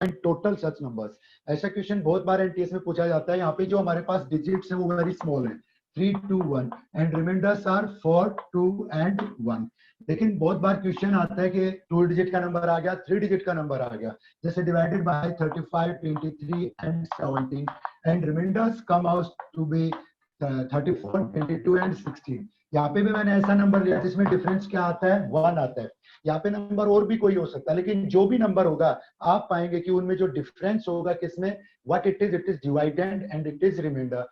Find total सच numbers. ऐसा question बहुत बार NTS में पूछा जाता है। यहाँ पे जो हमारे पास डिजिट्स है वो वेरी स्मॉल है, 3, 2, 1 एंड रिमाइंडर्स आर 4, 2 एंड 1। लेकिन बहुत बार क्वेश्चन आता है कि 2 डिजिट का नंबर आ गया, 3 डिजिट का नंबर आ गया, जैसे divided by 35, 23 and 17 and remainders come out to be 34, 22 and 16। यहाँ पे भी मैंने ऐसा नंबर लिया जिसमें डिफरेंस क्या आता है, 1 आता है। यहाँ पे नंबर और भी कोई हो सकता है, लेकिन जो भी नंबर होगा आप पाएंगे कि उनमें जो डिफरेंस होगा किसमें, what it is dividend and it is remainder.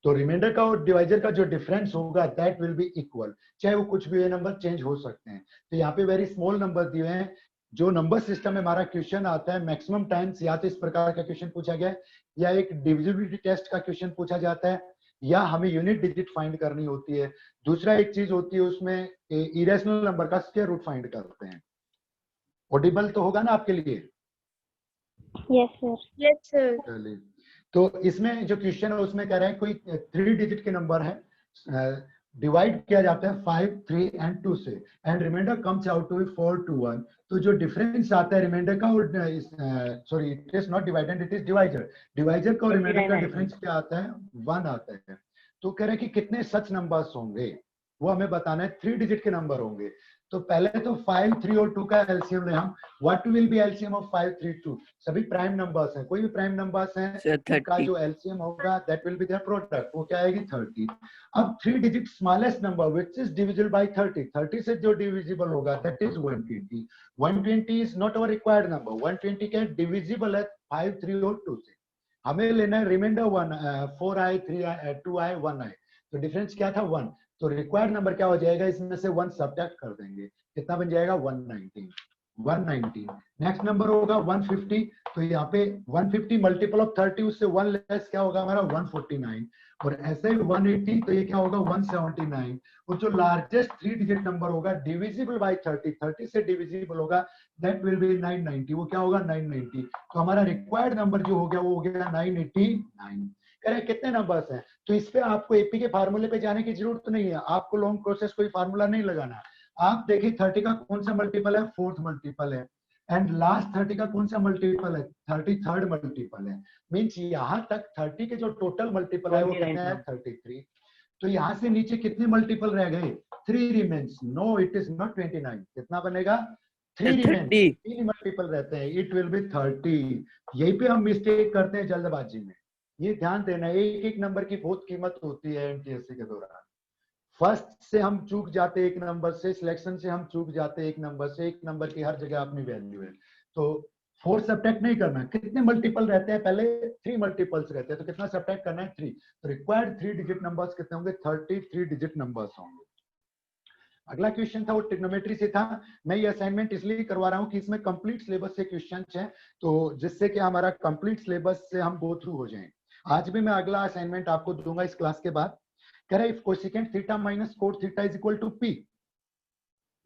तो रिमाइंडर का और डिवाइजर का जो डिफरेंस होगा दैट विल बी इक्वल, चाहे वो कुछ भी ये नंबर चेंज हो सकते हैं। तो यहाँ पे वेरी स्मॉल नंबर दिए हैं। जो नंबर सिस्टम में हमारा क्वेश्चन आता है मैक्सिमम टाइम्स या तो इस प्रकार का क्वेश्चन पूछा गया है, या एक डिविजिबिलिटी टेस्ट का क्वेश्चन पूछा जाता है, या हमें यूनिट डिजिट फाइंड करनी होती है। दूसरा एक चीज होती है उसमें इरेशनल नंबर का स्क्वायर रूट फाइंड करते हैं। ऑडिबल तो होगा ना आपके लिए? Yes sir. Yes sir. चलिए, तो इसमें जो क्वेश्चन है उसमें कह रहे हैं कोई 3 डिजिट के नंबर है, डिवाइड किया जाता है 5, 3 एंड 2 से and remainder comes out to be 4, 2, 1। तो जो डिफरेंस आता है रिमाइंडर का और sorry it is not divided, it is divisor. Divisor का और रिमाइंडर का डिफरेंस क्या आता है, 1 आता है। तो कह रहे हैं कि कितने सच नंबर्स होंगे वो हमें बताना है, 3 डिजिट के नंबर होंगे। तो पहले तो 5, 3 और 2 का एलसीएम ले हम। What will B LCM of 5, 3, 2? सभी प्राइम नंबर्स हैं, कोई भी प्राइम नंबर्स हैं उनका जो एलसीएम होगा that will be their product, वो क्या आएगी 30। अब 3 digit smallest number which is divisible by 30, 30 से जो डिविजिबल होगा that is 120। 120 is not our required number, 120 क्या डिविजिबल है 5, 3 और 2 से। हमें लेना है रिमाइंडर 1, 4 आए, 3 आए, 2 आए, 1 आए। तो डिफरेंस क्या था 1। तो रिक्वायर्ड नंबर क्या हो जाएगा, इसमें से 1 सब्ट्रैक्ट कर देंगे, कितना बन जाएगा 119। 119 नेक्स्ट नंबर होगा 150। तो यहाँ पे 150 मल्टीपल ऑफ 30, उससे 1 लेस क्या होगा हमारा 149। और ऐसे ही 180, तो ये क्या होगा 179। और जो लार्जेस्ट 3 डिजिट नंबर होगा डिविजिबल बाय 30, 30 से डिविजिबल होगा दैट विल बी 990, वो क्या होगा 990। तो हमारा रिक्वायर्ड नंबर जो हो गया वो हो गया 989। कह रहे कितने नंबर्स हैं, तो इस पे आपको एपी के फार्मूले पे जाने की जरूरत नहीं है, आपको लॉन्ग प्रोसेस कोई फार्मूला नहीं लगाना। आप देखिए 30 का कौन सा मल्टीपल है, 4th मल्टीपल है, एंड लास्ट 30 का कौन सा मल्टीपल है, 33rd मल्टीपल है। मींस यहां तक 30 के जो टोटल मल्टीपल है वो कितने हैं 33। तो यहां से नीचे कितने मल्टीपल रह गए, 3 remains. No it is not 29, कितना बनेगा 3 रिमेन्स, 3 मल्टीपल रहते हैं, इट विल बी 30। यही पे हम मिस्टेक करते हैं जल्दबाजी में, ये ध्यान देना। एक एक नंबर की बहुत कीमत होती है एमटीएससी के दौरान। फर्स्ट से हम चूक जाते एक नंबर से, सिलेक्शन से हम चूक जाते एक नंबर से, एक नंबर की हर जगह अपनी वैल्यू है। तो 4 सब्ट्रैक्ट नहीं करना। कितने मल्टीपल रहते हैं, पहले 3 मल्टीपल्स रहते हैं, तो कितना सब्ट्रैक्ट करना है 3। तो रिक्वायर्ड 3 डिजिट नंबर्स कितने होंगे, 33 डिजिट नंबर्स होंगे। अगला क्वेश्चन था वो ट्रिग्नोमेट्री से था। मैं ये असाइनमेंट इसलिए करवा रहा हूँ कि इसमें कंप्लीट सिलेबस से क्वेश्चन हैं, तो जिससे कि हमारा कंप्लीट सिलेबस से हम गो थ्रू हो जाएं। आज भी मैं अगला असाइनमेंट आपको दूंगा इस क्लास के बाद। कह रहा है if cosecant theta minus cot theta is equal to p,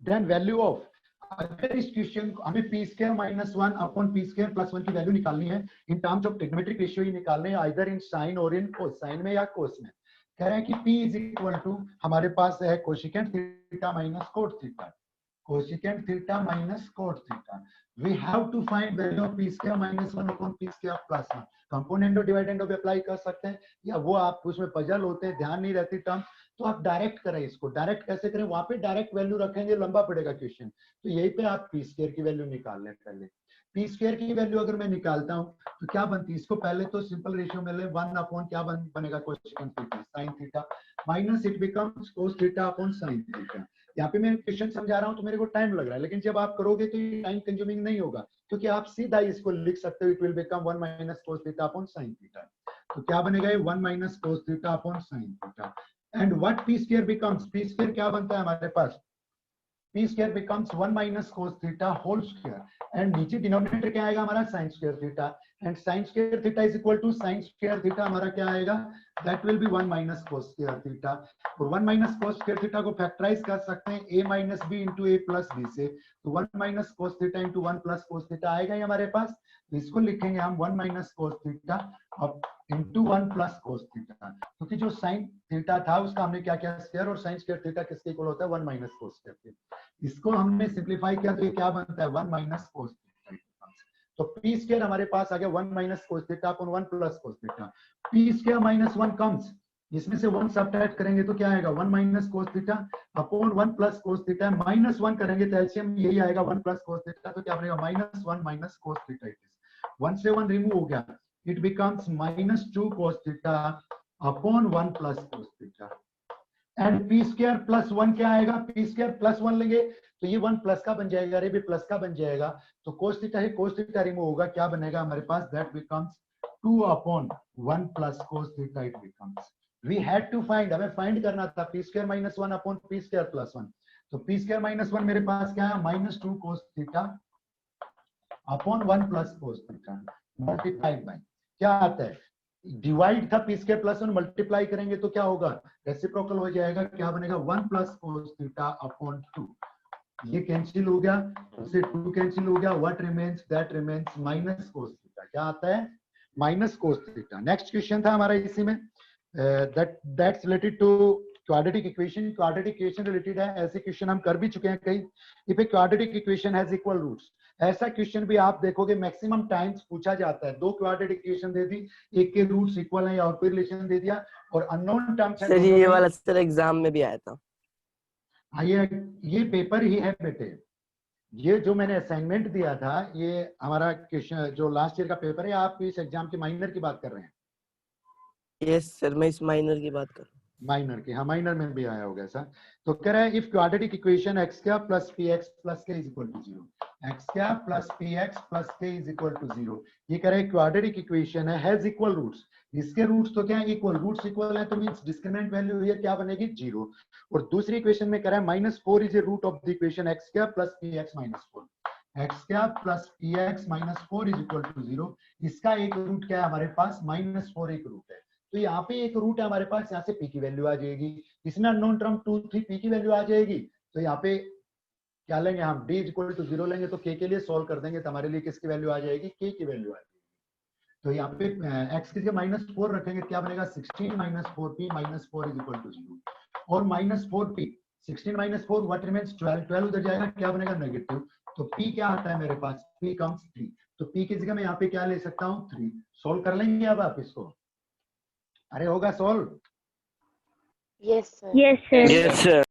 then value of. अगर इस क्वेश्चन को हमें p square minus 1 upon P square plus 1 की वैल्यू निकालनी है in terms of trigonometric ratio ही निकालने हैं, आइदर इन साइन और इन कोस, साइन में या कोस में। कह रहे हैं कि p इज इक्वल टू हमारे पास है cosecant theta minus cot theta, cosecant theta minus cot theta. We have to find value of p square minus 1 upon p square plus 1। Component और डिवाइडेंड भी अप्लाई कर सकते हैं, या वो आप उसमें पजल होते हैं, ध्यान नहीं रहती टर्म, तो आप डायरेक्ट करें इसको। डायरेक्ट कैसे करें, वहां पे डायरेक्ट वैल्यू रखेंगे, लंबा पड़ेगा क्वेश्चन। तो यही पे आप p स्क्वायर की वैल्यू निकाल लें। पहले p स्क्वायर की वैल्यू अगर मैं निकालता हूं तो क्या बनती है, इसको पहले तो सिंपल रेशियो में ले 1 अपॉन क्या बनेगा cosecant theta sine theta, minus it becomes cos theta upon sine theta. यहाँ पे मैं क्वेश्चन समझा रहा हूँ तो मेरे को टाइम लग रहा है, लेकिन जब आप करोगे तो ये टाइम कंज्यूमिंग नहीं होगा, क्योंकि आप सीधा इसको लिख सकते हो, it will become 1 minus cos theta upon sine theta. तो क्या बनेगा ये 1 minus cos theta upon sine theta. And what p square becomes, p square क्या बनता है हमारे पास, p square becomes 1 minus cos theta whole square, and नीचे डिनोमिनेटर क्या आएगा हमारा sin square theta, and sin square theta is equal to sin square theta हमारा क्या आएगा, that will be 1 minus cos square theta। और 1 minus cos square theta को factorise कर सकते हैं a minus b into a plus b से, तो 1 minus cos theta into 1 plus cos theta आएगा ही हमारे पास। तो इसको लिखेंगे हम 1 minus cos theta अब into 1 plus cos theta, क्योंकि जो sin theta था उसका हमने क्या किया स्क्वायर, और sin square theta किसके इक्वल होता है 1 minus cos square theta। इसको हमने सिंप्लीफाई किया तो ये क्या बनता है 1 minus cos theta. P square हमारे पास आ गया 1 minus cos theta upon 1 plus cos theta. P square minus 1 comes, इसमें से 1 सब्ट्रैक्ट करेंगे तो क्या आएगा 1 minus cos theta upon 1 plus cos theta, minus 1 करेंगे तो एलसीएम यही आएगा 1 प्लस कोस थीटा, तो क्या बनेगा माइनस 1 माइनस कोस थीटा। 1 से 1 रिमूव हो गया, it becomes minus 2 cos theta upon 1 plus cos theta. And P square plus 1 क्या आएगा, पी स्क्वायर प्लस 1 लेंगे तो ये 1 प्लस का बन जाएगा, अरे भी प्लस का बन जाएगा, तो कोस थीटा है कोस थीटा रिमूव होगा, क्या बनेगा हमारे पास, that becomes 2 upon 1 plus cos theta it becomes. We had to find, हमें फाइंड करना था p square minus 1 upon P square plus 1, तो पी स्क्वायर माइनस 1 मेरे पास क्या है minus 2 cos theta upon 1 plus cos theta multiplied by क्या आता है, डिवाइड था पी स्क्वायर प्लस 1, मल्टीप्लाई करेंगे तो क्या होगा रेसिप्रोकल हो जाएगा, क्या बनेगा 1 प्लस कोस थीटा अपॉन 2, ये कैंसिल हो गया, उससे 2 कैंसिल हो गया, what remains, that remains minus cos theta, क्या आता है minus cos theta. Next question था हमारा इसी में, that's related to quadratic equation. Quadratic equation related है, ऐसे क्वेश्चन हम कर भी चुके हैं कई। If a quadratic equation has equal roots, ऐसा क्वेश्चन भी आप देखोगे मैक्सिमम टाइम्स पूछा जाता है, दो क्वाड्रेटिक इक्वेशन दे दी, एक के रूट्स इक्वल है या कोई रिलेशन दे दिया और अननोन टर्म्स है, ये वाला सर एग्जाम में भी आया था। ये पेपर ही है बेटे, ये जो मैंने असाइनमेंट दिया था ये हमारा क्वेश्चन जो लास्ट ईयर का पेपर है, आप इस एग्जाम के माइनर की बात कर रहे हैं। यस सर, मैं इस माइनर की बात कर रहा हूँ। माइनर की, हाँ माइनर में भी आया होगा ऐसा। तो कह रहा है इफ क्वाड्रेटिक इक्वेशन x क्या प्लस पी एक्स प्लस के इज इक्वल टू 0, एक्स क्या प्लस पी एक्स प्लस के इज इक्वल टू 0, ये कह रहा है क्वाड्रेटिक इक्वेशन है हैज इक्वल रूट्स, इसके रूट्स तो क्या है इक्वल, रूट्स इक्वल है तो मींस डिस्क्रिमिनेंट वैल्यू ये क्या बनेगी 0। और दूसरी इक्वेशन में कह रहा है -4 is a root of the equation x क्या plus p x minus 4, x क्या plus p x minus 4 is equal to 0, इसका एक रूट क्या है हमारे पास -4 एक रूट है, तो यहाँ पे एक रूट है हमारे पास, यहाँ से p की वैल्यू आ जाएगी, इसमें अननोन टर्म 2 3 p की वैल्यू आ जाएगी, तो यहाँ पे क्या लेंगे हम d इक्वल टू 0 लेंगे, तो k के लिए सॉल्व कर देंगे तो हमारे लिए किसकी वैल्यू आ जाएगी k की वैल्यू आ जाएगी, तो यहाँ पे x की जगह -4 रखेंगे क्या बनेगा 16 - 4p - 4 इज इक्वल टू 0 और -4p 16 - 4 व्हाट रिमेंस 12, 12 उधर जाएगा क्या बनेगा नेगेटिव, तो p क्या आता है मेरे पास p कम्स 3, तो p की जगह मैं यहाँ पे क्या ले सकता हूँ 3, सॉल्व कर लेंगे अब आप इसको, अरे होगा solve, yes sir, yes sir, yes sir.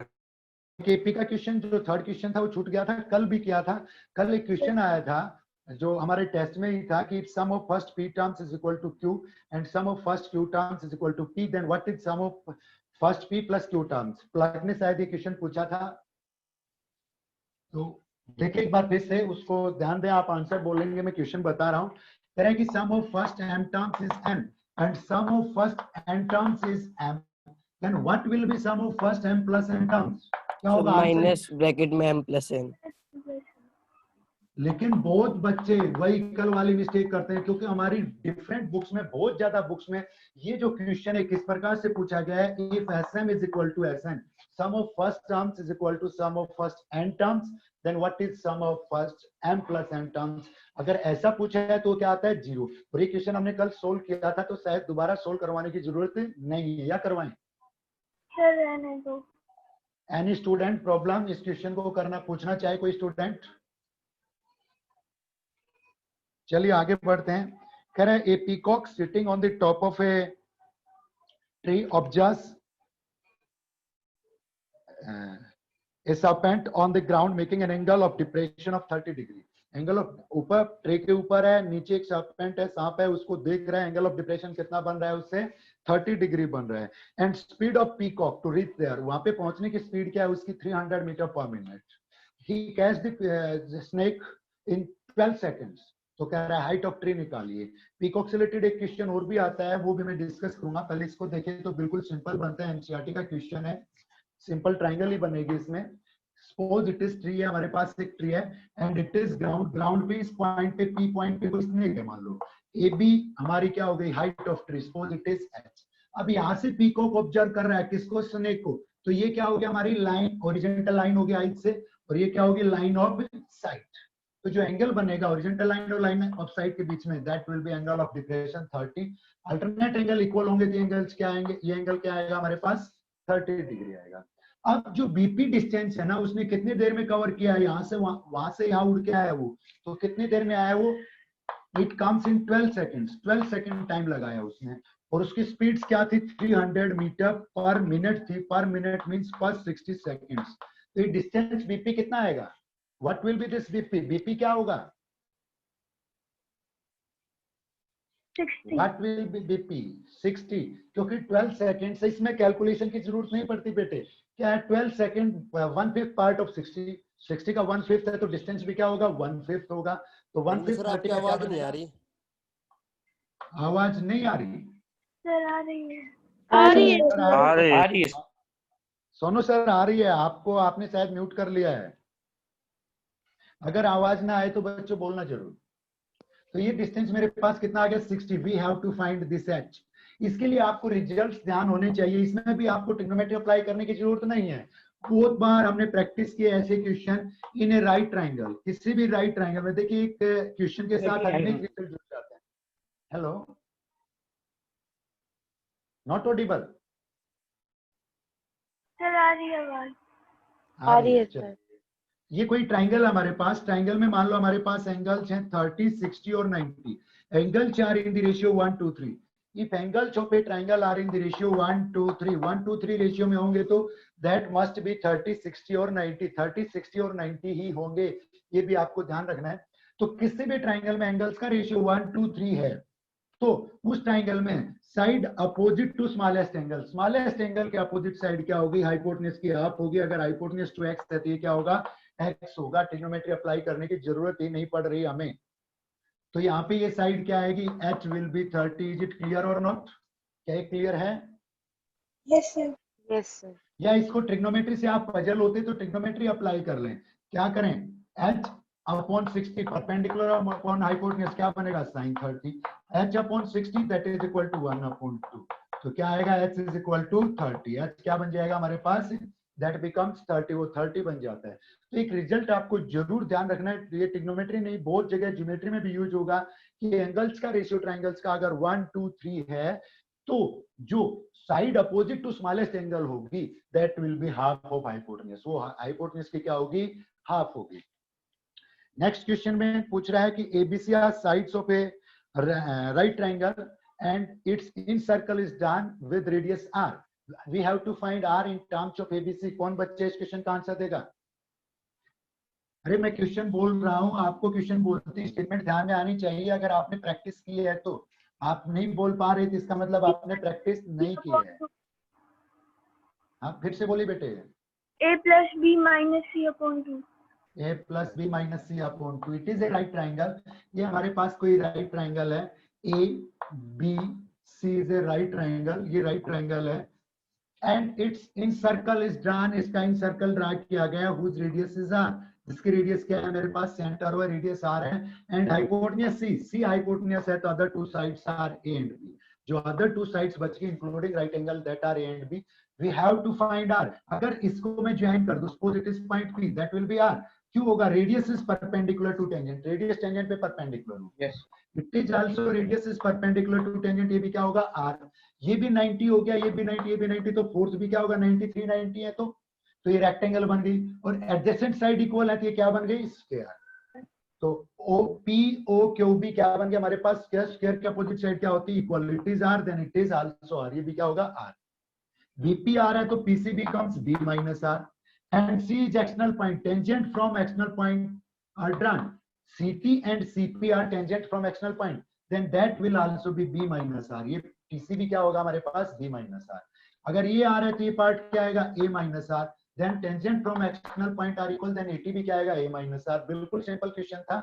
KP का क्वेश्चन जो थर्ड क्वेश्चन था वो छूट गया था, कल भी किया था, कल एक क्वेश्चन आया था जो हमारे टेस्ट में ही था कि sum of first p terms is equal to q and sum of first q terms is equal to p, then what is sum of first p plus q terms, प्लग ने शायद ये क्वेश्चन पूछा था, तो देखिए एक बार फिर से उसको ध्यान दें, आप आंसर बोलेंगे, मैं क्वेश्चन बता रहा हूँ, कह रहा है कि sum of first m terms is m and sum of first n terms is m, then what will be sum of first m plus n terms, क्या होगा माइनस ब्रैकेट में m प्लस n, लेकिन बहुत बच्चे वही कल वाली mistake करते हैं, क्योंकि हमारी डिफरेंट बुक्स में, बहुत ज्यादा बुक्स में ये जो क्वेश्चन है किस प्रकार से पूछा गया है, if sm is equal to sn, sum of first terms is equal to sum of first n terms, then what is sum of first m plus n terms, अगर ऐसा पूछा है तो क्या आता है 0, और ये क्वेश्चन हमने कल सोल्व किया था, तो शायद दोबारा सोल्व करवाने की जरूरत नहीं है, या करवाएं सर रहने दो, एनी स्टूडेंट प्रॉब्लम इस क्वेश्चन को करना पूछना चाहे कोई स्टूडेंट, चलिए आगे बढ़ते हैं, कह रहे हैं a peacock sitting on the top of a tree observes a serpent on the ground making an angle of depression of 30 degree, angle of, ऊपर ट्री के ऊपर है, नीचे एक सर्पेंट है, सांप है, उसको देख रहा है, एंगल ऑफ डिप्रेशन कितना बन रहा है उससे 30 डिग्री बन रहा है, and speed of peacock to reach there, वहां पे पहुंचने की स्पीड क्या है उसकी 300 metre per minute, he catch the snake in 12 seconds, तो कह रहा है हाइट ऑफ ट्री निकालिए। पीकॉक से रिलेटेड एक क्वेश्चन और भी आता है, वो भी मैं डिस्कस करूंगा, पहले इसको देखें तो बिल्कुल सिंपल बनता है, एनसीईआरटी का क्वेश्चन है, सिंपल ट्राइंगल ही बनेगी इसमें, सपोज इट इज ट्री है, हमारे पास एक ट्री है and it is ground, ground पे इस पॉइंट पे पी पॉइंट पे कोई स्नेक है, मान लो ए बी हमारी क्या हो गई height of tree, suppose it is H, अब यहाँ से पीकॉक ऑब्जर्व कर रहा है किसको, स्नेक को, तो ये क्या हो गया हमारी लाइन, हॉरिजॉन्टल लाइन हो गई हाइट से, और ये क्या होगी लाइन ऑफ साइट, तो जो एंगल बनेगा हॉरिजॉन्टल लाइन और लाइन ऑफ साइट के बीच में, that will B angle of depression 30, alternate angle equal होंगे तो एंगल्स क्या आएंगे, ये एंगल क्या आएगा हमारे पास 30 डिग्री आएगा। अब जो बीपी डिस्टेंस है ना, उसने कितनी देर में कवर किया है, यहाँ से वहां से यहाँ उड़ के आया वो, तो कितनी देर में आया वो, it comes in 12 seconds, 12 second time लगाया उसने, और उसकी स्पीड क्या थी 300 मीटर पर मिनट थी, पर मिनट मींस पर 60 सेकेंड्स। तो ये डिस्टेंस बीपी कितना आएगा? What will B this BP? BP क्या होगा? 60. What will B BP? 60, क्योंकि 12 सेकेंड से इसमें कैलकुलेशन की जरूरत नहीं पड़ती बेटे। क्या है 12 सेकेंड 1/5 पार्ट ऑफ 60, 60 का 1/5 है तो डिस्टेंस भी क्या होगा 1/5 होगा। तो 1/5 सर 30 आपकी का क्या आवाज नहीं आ बनेगा? रही। आवाज नहीं आ रही? सर आ रही है। आ रही है सर, आ रही है। सोनू सर आ रही है आपको, आपने शायद म्यूट कर लिया है। अगर आवाज ना आए तो बच्चों बोलना जरूर। तो ये डिस्टेंस मेरे पास कितना आ गया 60। We have to find this H. इसके लिए आपको रिजल्ट्स ध्यान होने चाहिए, इसमें भी आपको ट्रिग्नोमेट्री अप्लाई करने की जरूरत नहीं है। बहुत बार हमने प्रैक्टिस किए ऐसे question in A right triangle, किसी भी राइट ट्राइंगल में। देखिए एक क्वेश्चन के साथ अनेक रिजल्ट जुड़ जाते हैं। Hello, not Audible? सर आ रही है आवाज। आ रही है सर। ये कोई ट्राइंगल है हमारे पास, ट्राइंगल में मान लो हमारे पास एंगल्स हैं 30, 60 और 90। Angles are in the ratio 1 to 3। If angles of a triangle are in the ratio 1 to 3, 1 to 3 ratio में होंगे तो दैट मस्ट बी 30, 60 और 90। 30, 60 और 90 ही होंगे, ये भी आपको ध्यान रखना है। तो किसी भी ट्राइंगल में एंगल्स का रेशियो 1 to 3 है तो उस ट्राइंगल में side opposite to smallest angle, smallest angle के अपोजिट साइड क्या होगी? हाइपोटेन्यूज की हाफ होगी। अगर हाइपोटेन्यूज टू एक्स है तो ये क्या होगा? एक्स होगा। ट्रिग्नोमेट्री अप्लाई करने की जरूरत ही नहीं पड़ रही हमें। तो यहाँ पे ये साइड क्या आएगी? H will be 30। Is it clear और नॉट? क्या ये क्लियर है? Yes sir. Yes sir. या इसको ट्रिग्नोमेट्री से आप पजल होते तो ट्रिग्नोमेट्री अप्लाई कर लें। क्या करें? H upon 60 perpendicular upon hypotenuse क्या बनेगा? sin 30। h upon 60 that is equal to 1 upon 2। तो क्या आएगा? h is equal to 30। h क्या बन जाएगा हमारे पास? दैट बिकम्स 30, वो 30 बन जाता है। तो एक रिजल्ट आपको जरूर ध्यान रखना है, ये ट्रिग्नोमेट्री नहीं बहुत जगह ज्योमेट्री में भी यूज होगा कि एंगल्स का रेशियो ट्राइंगल्स का अगर 1 2 3 है तो जो side opposite to smallest angle होगी that will be half of hypotenuse. वो हाइपोटेन्यूज की क्या होगी? हाफ होगी। नेक्स्ट क्वेश्चन में पूछ रहा है कि ABC are sides of a right triangle and its incircle is done with radius R. We have to find R in terms of ABC. कौन बच्चे इस क्वेश्चन का आंसर देगा? अरे मैं क्वेश्चन बोल रहा हूं, आपको क्वेश्चन बोलते स्टेटमेंट ध्यान में आनी चाहिए। अगर आपने प्रैक्टिस की है तो आप नहीं बोल पा रहे तो इसका मतलब आपने प्रैक्टिस नहीं की है। हाँ फिर से बोलिए बेटे। a plus b minus c upon 2। a plus b minus c upon 2 it is a right triangle. ये हमारे पास कोई राइट ट्राइंगल है, a b c is a right triangle, ये राइट ट्राइंगल है and its incircle is drawn. इसका incircle draw किया गया हुज रेडियस इज r, जिसकी रेडियस क्या है? मेरे पास सेंटर व रेडियस r है एंड हाइपोटेन्यूज c हाइपोटेन्यूज है तो other two sides are a and b। जो अदर टू साइड्स बच गई including right angle that are a and b, we have to find r। अगर इसको मैं ज्वाइन कर दूं suppose it is point p, that will be r। क्यों होगा? Radius is perpendicular to tangent, radius tangent पे परपेंडिकुलर हो। Yes, it is also radius is perpendicular to tangent, ये भी क्या होगा? r। ये भी 90 हो गया, ये भी 90, ये भी 90, तो फोर्थ भी क्या होगा? 93 90 है तो ये रेक्टेंगल बन गई और एडजेसेंट साइड इक्वल है तो ये क्या बन गई? स्क्वायर। तो O P O Q B क्या बन गया हमारे पास? स्क्वायर। स्क्वायर के अपोजिट साइड क्या होती है? Equal. It is r then it is also r, ये भी क्या होगा? r। BP आ रहा है तो PC becomes B minus R and C is external point, tangent from external point are drawn। CT and CP are tangent from external point, then that will also be B minus R। ये PC भी क्या होगा हमारे पास? B minus R। अगर ये आ रहा है तो ये पार्ट क्या आएगा? A minus R। then tangent from external point are equal, then AT भी क्या आएगा? A minus R। बिल्कुल सिंपल क्वेश्चन था।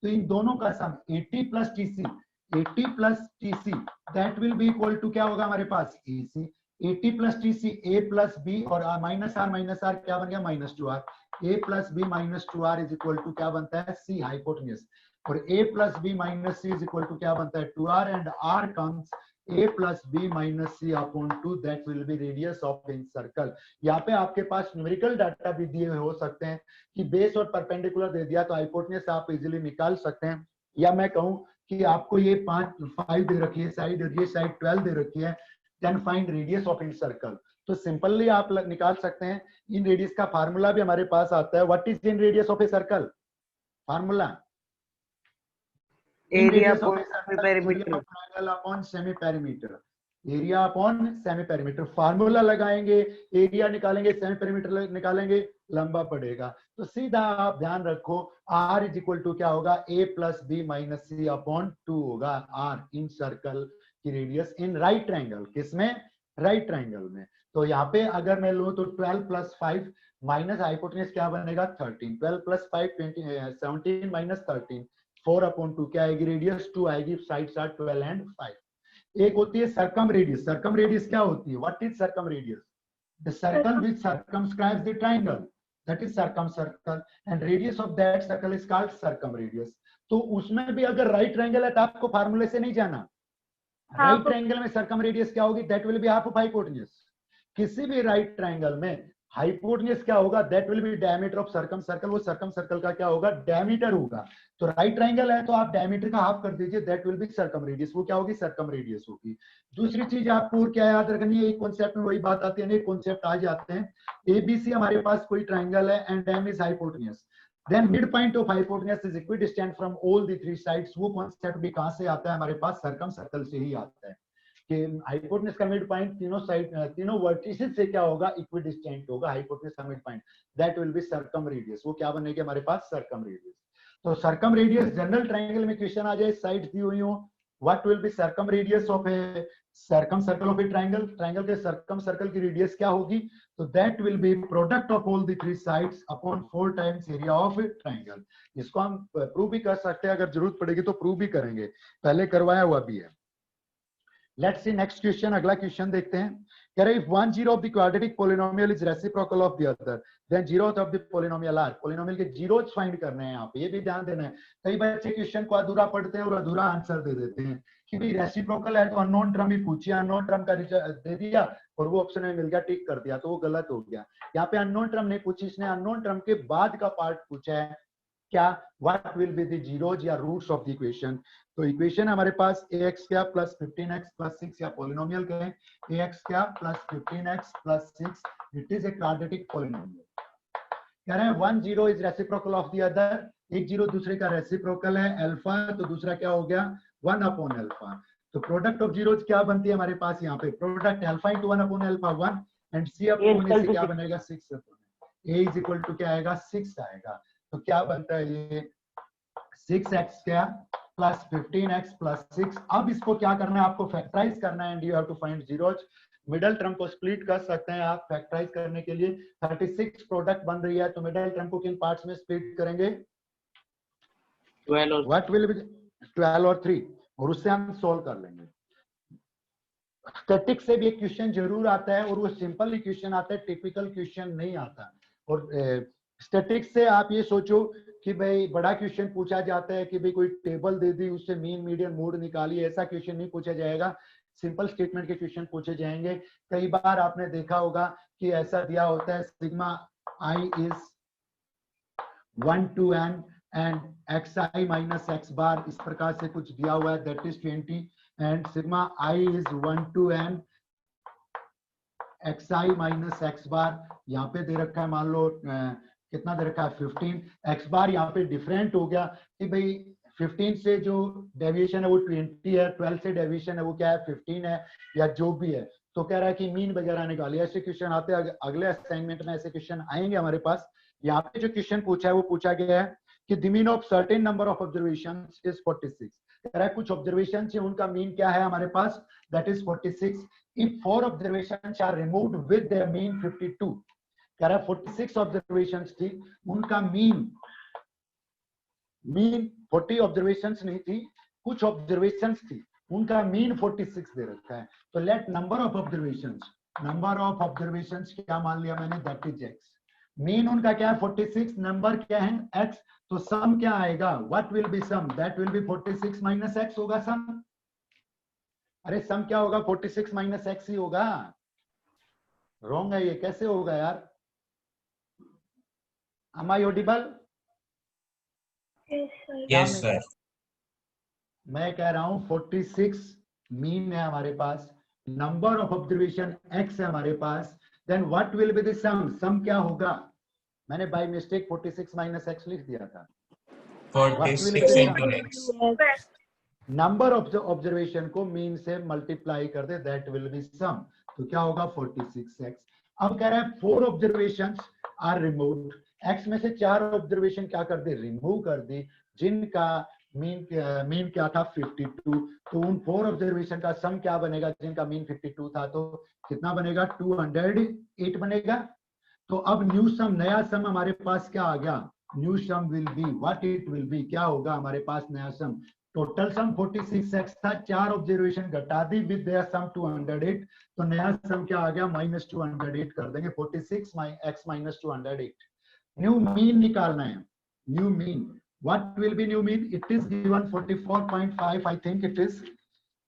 तो इन दोनों का सम AT plus TC, AT plus TC that will be equal to क्या होगा हमारे पास? AC। AT plus TC A plus B और minus R क्या बन गया? minus 2R। A plus B minus 2R is equal to क्या बनता है? C hypotenuse। और A plus B minus C is equal to क्या बनता है? 2R and R comes A plus B minus C upon 2 that will be radius of in circle। यहाँ पे आपके पास न्यूमेरिकल डाटा भी दिए हो सकते हैं कि बेस और परपेंडिकुलर दे दिया तो हाइपोटेन्यूज आप इजीली निकाल सकते हैं। या मैं कहूँ कि आपको ये 5 दे रखी है साइड और ये साइड 12 दे रखी है, then find radius of in circle। तो सिंपली आप निकाल सकते हैं। इन रेडियस का फार्मूला भी हमारे पास आता है। What is in radius of a circle? Formula Area radius of upon a circle, semi-perimeter. area of triangle upon semi perimeter, area upon semi perimeter. Formula लगाएंगे, एरिया निकालेंगे, सेमी पेरीमीटर निकालेंगे, लंबा पड़ेगा। तो सीधा आप ध्यान रखो r इज इक्वल टू क्या होगा, a plus B minus C upon 2 होगा। r इन सर्कल की रेडियस इन राइट ट्रायंगल, किसमें, राइट ट्रायंगल में। तो यहाँ पे अगर मैं लूं तो 12 प्लस 5 माइनस हाइपोटेन्यूज क्या बनेगा 13, 12 प्लस 5 17 माइनस 13, 4 अपॉन 2 क्या आएगी, रेडियस 2 आएगी, साइड्स आर 12 एंड 5। एक होती है सर्कम रेडियस। सर्कम रेडियस क्या होती है, what is circum radius, the circle which circumscribes the triangle, that is circum circle, and radius of that circle is called circum radius. तो उसमें भी अगर राइट ट्रायंगल है तो आपको फार्मूले से नहीं जाना, राइट ट्रायंगल में सर्कम रेडियस क्या होगी, that will be half of hypotenuse. किसी भी राइट ट्रायंगल में हाइपोटेन्यूज क्या होगा, that will B diameter of circum circle, वो सर्कम सर्कल का क्या होगा, डायमीटर होगा। तो राइट ट्रायंगल है तो आप डायमीटर का हाफ कर दीजिए, that will B circum radius, वो क्या होगी, सर्कम रेडियस होगी। दूसरी चीज आपको क्या याद रखनी है, एक कॉन्सेप्ट में वही बात आती है, एक कॉन्सेप्ट आ जाते हैं। एबीसी हमारे पास कोई ट्रायंगल है and M is hypotenuse, then midpoint of hypotenuse is equidistant from all the three sides. वो कॉन्सेप्ट भी कहां से आता है, हमारे पास सर्कम सर्कल से ही आता है कि हाइपोटेन्यूज का मिड पॉइंट तीनों साइड, तीनों वर्टिसेस से क्या होगा, इक्विडिस्टेंट होगा। हाइपोटेन्यूज का mid point, that will B circum radius, वो क्या बनेगी हमारे पास, सर्कम रेडियस। तो सर्कम रेडियस जनरल ट्रायंगल में क्वेश्चन आ जाए, साइड्स दी हुई हो, what will B circum radius of A circum circle of a triangle, triangle के सर्कम सर्कल की रेडियस क्या होगी, तो that will B product of all the three sides upon 4 times area of a triangle. इसको हम prove भी कर सकते हैं, अगर जरूरत पड़ेगी तो प्रूव भी करेंगे, पहले करवाया हुआ भी है। Let's see next question, अगला क्वेश्चन देखते हैं। कह रहे if one zero of the quadratic polynomial is reciprocal of the other, then zeroth of the polynomial are, polynomial के जीरोज फाइंड करने हैं यहाँ पे, ये भी ध्यान देना है। कई बच्चे क्वेश्चन को अधूरा पढ़ते हैं और अधूरा आंसर दे देते हैं कि भाई रेसिप्रोकल है तो अननोन टर्म ही पूछिए, अननोन टर्म का दे दिया और वो ऑप्शन में मिल गया, टिक कर दिया, तो वो गलत हो गया। यहाँ पे अननोन टर्म नहीं पूछी, इसने अननोन टर्म के बाद का पार्ट पूछा है, क्या, what will be the zeros या रूट्स ऑफ द इक्वेशन। तो इक्वेशन हमारे पास ax क्या प्लस 15x प्लस 6, या पॉलिनोमियल कहें ax क्या plus 15x plus 6, it is a quadratic polynomial. कह रहे हैं 1 0 is reciprocal of the other, एक जीरो दूसरे का रेसिप्रोकल है, अल्फा तो दूसरा क्या हो गया 1 अपॉन अल्फा। तो प्रोडक्ट ऑफ जीरोज क्या बनती है हमारे पास यहाँ पे, product alpha into 1 upon alpha 1 and c upon a से क्या बनेगा 6 अपॉन a इज इक्वल टू क्या आएगा 6 आएगा। तो क्या बनता है ये 6x क्या प्लस 15x प्लस 6। अब इसको क्या करना है, आपको फैक्टराइज करना है and you have to find zeros. Middle term को स्प्लिट कर सकते हैं आप फैक्टराइज करने के लिए। 36 प्रोडक्ट बन रही है तो मिडल टर्म को किन पार्ट्स में स्प्लिट करेंगे, 12 और व्हाट विल बी 12 और 3, और उससे हम सॉल्व कर लेंगे। स्टैटिक से भी एक क्वेश्चन जरूर आता है और वो सिंपल क्वेश्चन आता है, टिपिकल क्वेश्चन नहीं आता। और स्टैटिक्स से आप ये सोचो कि भाई बड़ा क्वेश्चन पूछा जाता है कि भाई कोई टेबल दे दी उससे मीन मीडियन मोड निकालिए, ऐसा क्वेश्चन नहीं पूछा जाएगा। सिंपल स्टेटमेंट के क्वेश्चन पूछे जाएंगे। कई बार आपने देखा होगा कि ऐसा दिया होता है sigma i is 1 to n and xi minus x बार, इस प्रकार से कुछ दिया हुआ है, that is 20 and sigma i is 1 to n xi minus x बार, यहाँ पे दे रखा है मान लो कितना दे रखा है 15, x बार यहाँ पे डिफरेंट हो गया कि भाई 15 से जो डेविएशन है वो 20 है, 12 से डेविएशन है वो क्या है 15 है, या जो भी है। तो कह रहा है कि मीन वगैरह निकालिए। ऐसे क्वेश्चन आते हैं, अगले असाइनमेंट में ऐसे क्वेश्चन आएंगे हमारे पास। यहाँ पे जो क्वेश्चन पूछा है वो पूछा गया है कि the mean of certain number of observations is 46। कह रहा है कुछ ऑब्जर्वेशन है उनका मीन क्या है हमारे पास, that is 46। If 4 observations are removed with their mean 52। कह रहा है 46 ऑब्जर्वेशंस थी, उनका मीन 40 ऑब्जर्वेशंस नहीं थी, कुछ ऑब्जर्वेशंस थी, उनका मीन 46 दे रखा है। तो लेट नंबर ऑफ ऑब्जर्वेशंस क्या मान लिया मैंने, दैट इज x। मीन उनका क्या है 46, नंबर क्या है x, तो सम क्या आएगा, what will be sum, that will be 46 minus x होगा सम। अरे सम क्या होगा 46 माइनस x ही होगा। रॉन्ग है ये, कैसे होगा यार। Am I audible? Yes, sir. Yes, sir. मैं कह रहा हूं 46 मीन है हमारे पास, नंबर ऑफ ऑब्जर्वेशन x है हमारे पास, then what will be the sum, sum क्या होगा। मैंने बाय मिस्टेक 46 माइनस x लिख दिया था। 46 into x. Number of observation को मीन से मल्टीप्लाई कर दे, दैट विल बी सम। तो क्या होगा 46x। अब कह रहा है 4 ऑब्जर्वेशंस आर रिमूव्ड, x में से 4 ऑब्जर्वेशन क्या कर दी, रिमूव कर दी, जिनका मीन क्या था 52। तो उन 4 ऑब्जर्वेशन का सम क्या बनेगा, जिनका मीन 52 था, तो कितना बनेगा 208 बनेगा। तो अब न्यू सम, नया सम हमारे पास क्या आ गया, new sum will be what it will be, क्या होगा हमारे पास नया सम। टोटल सम 46x था, 4 ऑब्जर्वेशन घटा दी विद देयर सम 208, तो नया सम क्या आ गया -208 कर देंगे, 46x - 208। न्यू मीन निकालना है, new mean, what will be new mean, it is given 44.5, I think it is,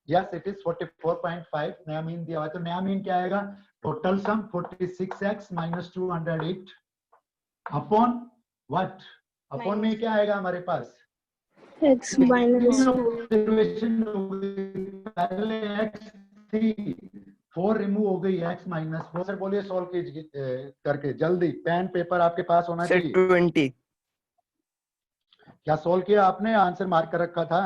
yes it is 44.5 नया मीन दिया हुआ है। तो नया मीन क्या आएगा, total sum 46x - 208 upon what, upon में क्या आएगा हमारे पास, x minus ऑब्जर्वेशन पहले x थी, 4 रिमूव हो गई, x -4। सर बोलिए सॉल्व कीजिए करके जल्दी, पेन पेपर आपके पास होना सर चाहिए। 20। क्या सॉल्व किया आपने, आंसर मार्क कर रखा था,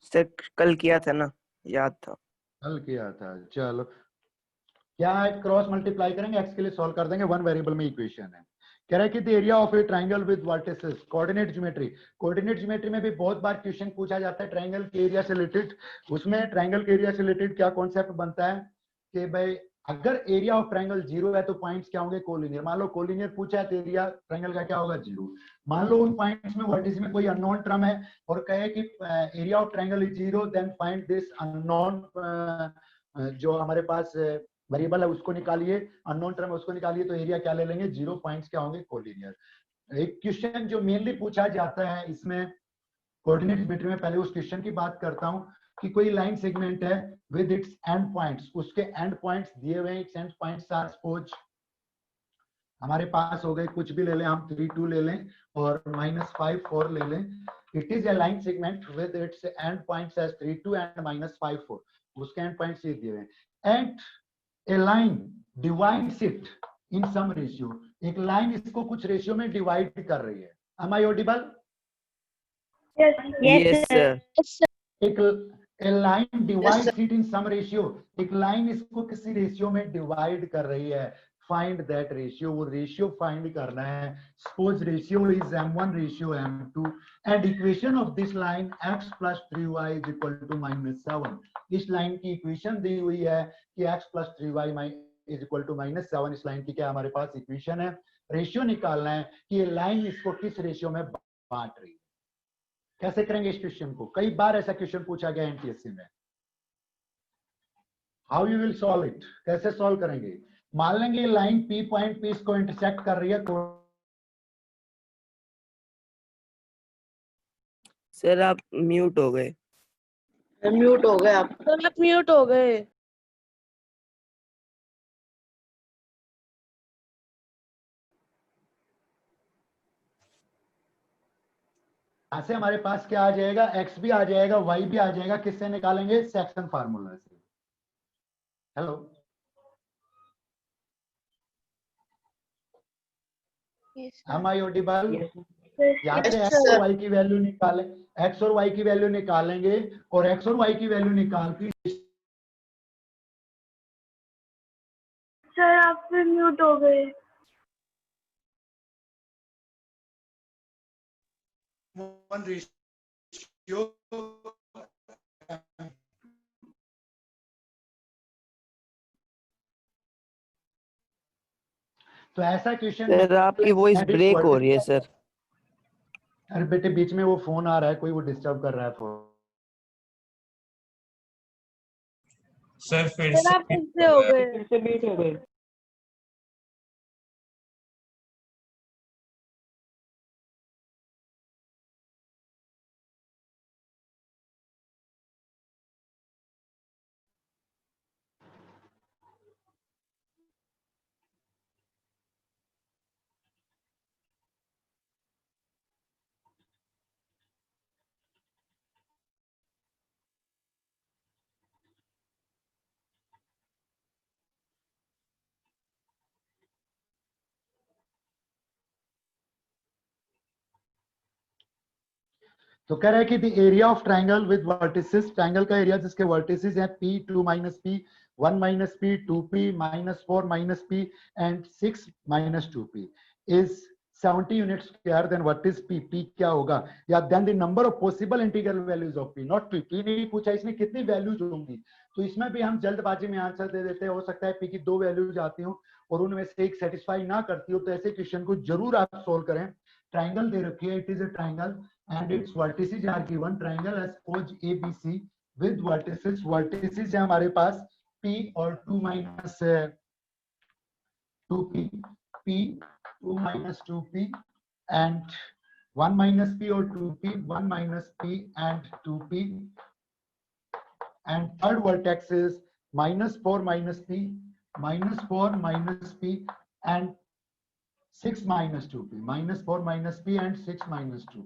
सर कल किया था ना, याद था। कल किया था, चलो क्या है, क्रॉस मल्टीप्लाई करेंगे, x के लिए सॉल्व कर देंगे, वन वेरिएबल में इक्वेशन है। कह रहा है कि the area of a triangle with vertices, coordinate geometry, coordinate geometry में भी बहुत बार क्वेश्चन पूछा जाता है ट्रायंगल के एरिया से रिलेटेड। उसमें ट्रायंगल के एरिया से रिलेटेड क्या कॉन्सेप्ट बनता है कि भाई अगर एरिया ऑफ ट्रायंगल 0 है तो पॉइंट्स क्या होंगे, कोलिनियर। मान लो कोलिनियर पूछा है तो एरिया ट्रायंगल का क्या होगा 0। मान लो उन पॉइंट्स में वर्टिस में कोई अननोन टर्म है और कहे कि area of triangle is 0, then find this unknown, जो हमारे पास वेरिएबल है उसको निकालिए, अननोन टर्म है उसको निकालिए, तो एरिया क्या ले लेंगे 0, पॉइंट्स क्या होंगे कोलिनियर। एक क्वेश्चन जो मेनली पूछा जाता है इसमें कोऑर्डिनेट ज्योमेट्री में, पहले उस क्वेश्चन की बात करता हूं कि कोई लाइन सेगमेंट है विद इट्स एंड पॉइंट्स, उसके एंड पॉइंट्स दिए हुए हैं, its end points are suppose हमारे पास हो गए, कुछ भी ले लें हम, 3 2 ले लें और -5 4 ले लें। It is a line segment with its end points as 3 2 and -5 4, उसके एंड पॉइंट्स ये दिए हुए हैं। And a line divides it in some ratio, एक लाइन इसको कुछ रेशियो में डिवाइड कर रही है। Am I audible? Yes sir. एक line divides it in some ratio, एक लाइन इसको किसी रेशियो में डिवाइड कर रही है, फाइंड दैट रेशियो, वो रेशियो फाइंड करना है। Suppose ratio is m1 ratio m2 and equation of this line x + 3y = -7। इस लाइन की इक्वेशन दी हुई है कि x + 3y = -7, इस लाइन की क्या हमारे पास इक्वेशन है। रेशियो निकालना है कि ये लाइन इसको किस रेशियो में बांट रही है। कैसे करेंगे इस क्वेश्चन को, कई बार ऐसा क्वेश्चन पूछा गया एनटीएससी में। How you will solve it, कैसे सॉल्व करेंगे, मान लेंगे लाइन पी पॉइंट पी इसको इंटरसेक्ट कर रही है, तो सर आप म्यूट हो गए। म्यूट हो गए आप, सर आप म्यूट हो गए। यहां से हमारे पास क्या आ जाएगा, एक्स भी आ जाएगा, वाई भी आ जाएगा, किससे निकालेंगे, सेक्शन फार्मूला से। Hello, am I audible? यहाँ से एक्स और वाई की वैल्यू निकालें, एक्स और वाई की वैल्यू निकालेंगे और एक्स और वाई की वैल्यू निकाल के सर आप फिर म्यूट हो गए। तो ऐसा क्वेश्चन सर आपकी वॉइस ब्रेक हो रही है सर। अरे बेटे बीच में वो फोन आ रहा है, कोई वो डिस्टर्ब कर रहा है फोन। सर फिर सर आप फिर से हो गए। फिर से बीट हो गए। तो कह रहा है कि the area of triangle with vertices, triangle का एरिया जिसके वर्टिसेस हैं p 2 minus p 1 minus p 2p minus 4 minus p and 6 minus 2p is 70 units square. Then what is p? p क्या होगा? या then the number of possible integral values of p, not p. p नहीं पूछा इसमें कितनी values होंगी, तो इसमें भी हम जल्दबाजी में आंसर दे देते हैं। हो सकता है p की 2 वैल्यूज आती हो और उनमें से एक सेटिस्फाई ना करती हो, तो ऐसे क्वेश्चन को जरूर आप सोल्व करें। ट्राइंगल दे रखी है, it is a triangle and its vertices are given. Triangle has suppose ABC with vertices. Vertices है हमारे पास P और 2 minus 2P, P 2 minus 2P and 1 minus P और 2P, 1 minus P and 2P, and third vertex is minus 4 minus P, minus 4 minus P and 6 minus 2P, minus 4 minus P and 6 minus 2P.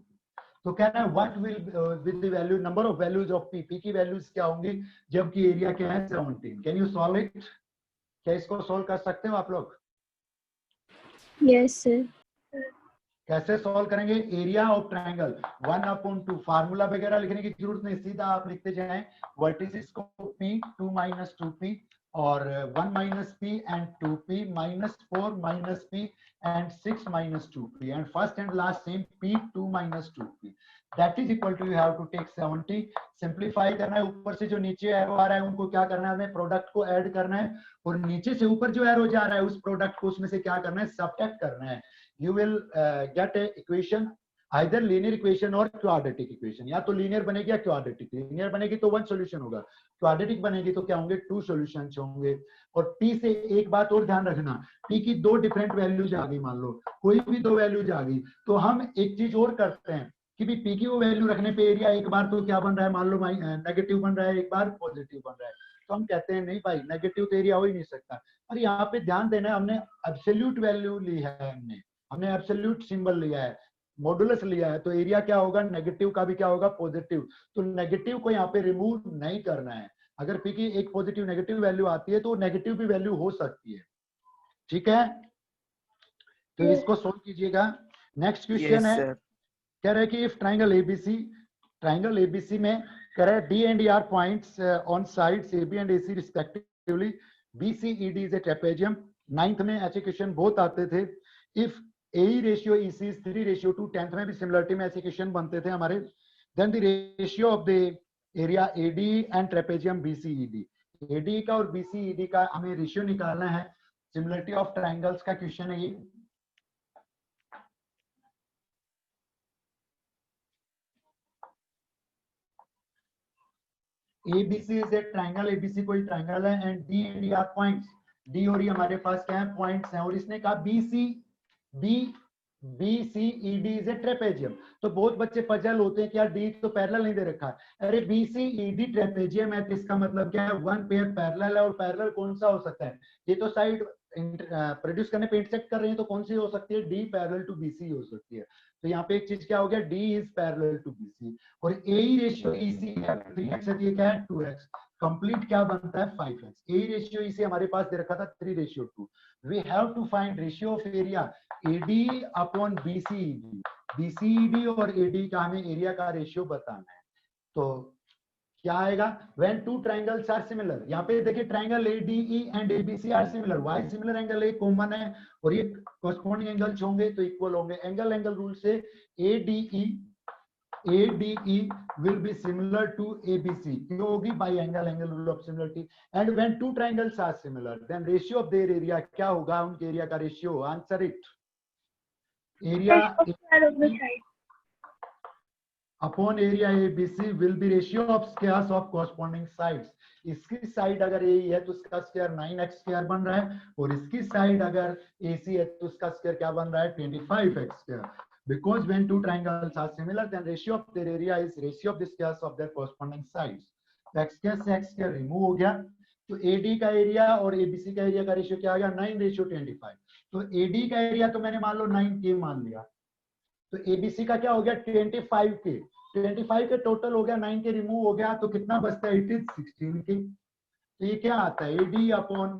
तो कह रहा है what will with the value number of values of p, p की values क्या होंगी जबकि area क्या है 17। Can you solve it? क्या इसको सॉल्व कर सकते हो आप लोग? Yes sir. कैसे सॉल्व करेंगे? एरिया ऑफ ट्राइंगल 1/2, फार्मूला वगैरह लिखने की जरूरत नहीं, सीधा आप लिखते जाएं वर्टिसेस को p 2 minus 2p और 1 minus p and 2p minus 4 minus p and 6 minus 2p and first and last same p 2 minus 2p, that is equal to you have to take 70। Simplify करना है, ऊपर से जो नीचे arrow आ रहा है उनको क्या करना है, हमें प्रोडक्ट को ऐड करना है और नीचे से ऊपर जो एरो जा रहा है उस प्रोडक्ट को उसमें से क्या करना है, सबट्रैक्ट करना है। you will get a equation either linear equation or quadratic equation। या तो linear बनेगी या quadratic। linear बनेगी तो 1 solution होगा, quadratic बनेगी तो क्या होंगे 2 solutions होंगे। और p से एक बात और ध्यान रखना, p की 2 डिफरेंट वैल्यूज आ गई, मान लो कोई भी 2 वैल्यूज आ गई, तो हम एक चीज और करते हैं कि भी p की वो वैल्यू रखने पे एरिया एक बार तो क्या बन रहा है, मान लो नेगेटिव बन रहा है, एक बार पॉजिटिव बन रहा है, तो हम कहते हैं नहीं भाई नेगेटिव तो एरिया हो ही नहीं सकता। और यहाँ पे ध्यान देना है, हमने एब्सोल्यूट वैल्यू ली है, हमने एब्सोल्यूट सिंबल लिया है, मॉडुलस लिया है, तो एरिया क्या होगा, नेगेटिव का भी क्या होगा, पॉजिटिव। तो नेगेटिव को यहाँ पे रिमूव नहीं करना है। अगर p की एक पॉजिटिव नेगेटिव वैल्यू आती है तो नेगेटिव भी वैल्यू हो सकती है, ठीक है। तो इसको सोल्व कीजिएगा। नेक्स्ट क्वेश्चन है, कह रहे हैं कि इफ ट्राइंगल एबीसी में कह रहे हैं D and R points on sides A B and A C respectively, B C E D is a trapezium. 9th में ऐसे क्वेश्चन बहुत आते थे। If AE ratio EC is 3:2, 10th में भी सिमिलरिटी में ऐसे क्वेश्चन बनते थे हमारे। Then the ratio of the area AD and trapezium BCED, AD का और BCED का हमें रेशियो निकालना है। सिमिलरिटी ऑफ ट्राइंगल्स का क्वेश्चन है ये। ABC is a triangle, ABC कोई ट्राइंगल है and D and E are points, D और E हमारे पास क्या है, पॉइंट्स हैं। और इसने कहा BCED इज ए ट्रेपेजियम। तो बहुत बच्चे पजल होते हैं कि यार D तो पैरेलल नहीं दे रखा है। अरे BCED ट्रेपेजियम है तो इसका मतलब क्या है, 1 पेयर पैरेलल है। और पैरेलल कौन सा हो सकता है, ये तो साइड प्रोड्यूस करने पे इंटरसेक्ट कर रही है, तो कौन सी हो सकती है, D पैरेलल टू BC हो सकती है। तो यहाँ पे एक चीज क्या हो गया, D is parallel to BC। और AE रेशियो EC है 3x है, ये क्या है 2x। कंप्लीट क्या बनता है 5x। AE रेशियो EC हमारे पास दे रखा था 3:2। We have to find ratio of area AD upon BCED। BCED और AD का हमें एरिया का रेशियो बताना है। तो क्या आएगा, when two triangles are similar. यहाँ पे देखिए triangle ADE and ABC are similar, why similar angle A common है और ये कॉरस्पॉन्डिंग एंगल्स होंगे तो इक्वल होंगे। एंगल रूल से ADE will be similar to ABC, क्यों होगी, by angle rule of similarity। and when two triangles are similar then ratio of their area क्या होगा, उनके एरिया का ratio, answer it. Area upon area ABC will be ratio of squares of corresponding sides। इसकी side अगर ए है तो उसका square 9x² बन रहा है और इसकी साइड अगर AC है तो उसका स्क्वायर क्या बन रहा है 25x²। Because when two triangles are similar, then ratio of their area is ratio of the squares of their corresponding sides। तो x² से x² रिमूव हो गया, तो AD का एरिया और ABC का एरिया का रेशियो क्या आ गया 9:25। तो AD का एरिया तो मैंने मान लो 9K मान लिया, तो ABC का क्या हो गया 25K। 25 के टोटल हो गया, 9K रिमूव हो गया, तो कितना बचता है, इट इज 16K। तो ये क्या आता है AD अपॉन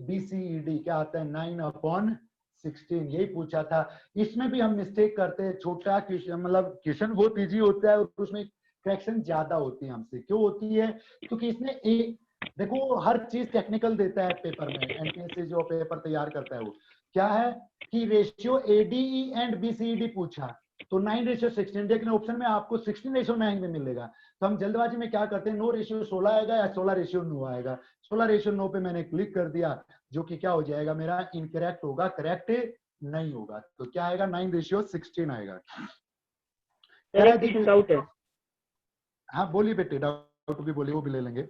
BCED क्या आता है 9/16। 16 यही पूछा था। इसमें भी हम मिस्टेक करते हैं, छोटा क्वेश्चन मतलब क्वेश्चन बहुत इजी होता है और उसमें करेक्शन ज्यादा होती है हमसे। क्यों होती है? क्योंकि इसमें देखो हर चीज टेक्निकल देता है पेपर में, एनटीएससी जो पेपर तैयार करता है वो क्या है कि रेशियो एडीई एंड बीसीडी पूछा तो 9:16, लेकिन ऑप्शन में आपको 16:9 में मिलेगा। तो हम जल्दबाजी में क्या करते हैं, 9:16 आएगा या 16:9 आएगा। 16:9 पे मैंने क्लिक कर दिया, जो कि क्या हो जाएगा मेरा इनकरेक्ट होगा, करेक्ट नहीं होगा। तो क्या आएगा 9:16 आएगा। डाउट है हाँ बोलिए बेटे, डाउट भी बोलिए, वो भी ले लेंगे,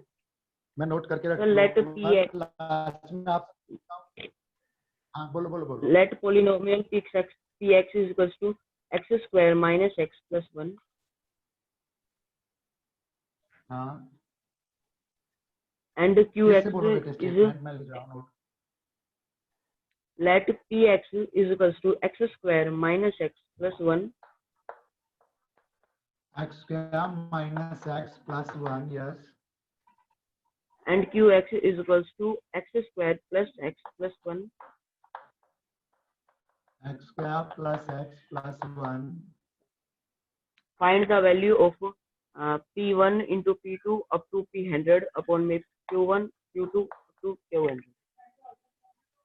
मैं नोट करके रख let px लास्ट में आप। हाँ बोलो बोलो बोलो। let polynomial px is equals to x square minus x plus 1 हाँ and फिर से qx बोलो बेटे, is स्टेटमेंट मैं लिख रहा हूँ note. let px is equals to x square minus x plus 1 x square minus x plus 1, yes, and qx is equals to x square plus x plus 1 x square plus x plus 1. find the value of p1 into p2 up to p100 upon में q1 q2 up to q100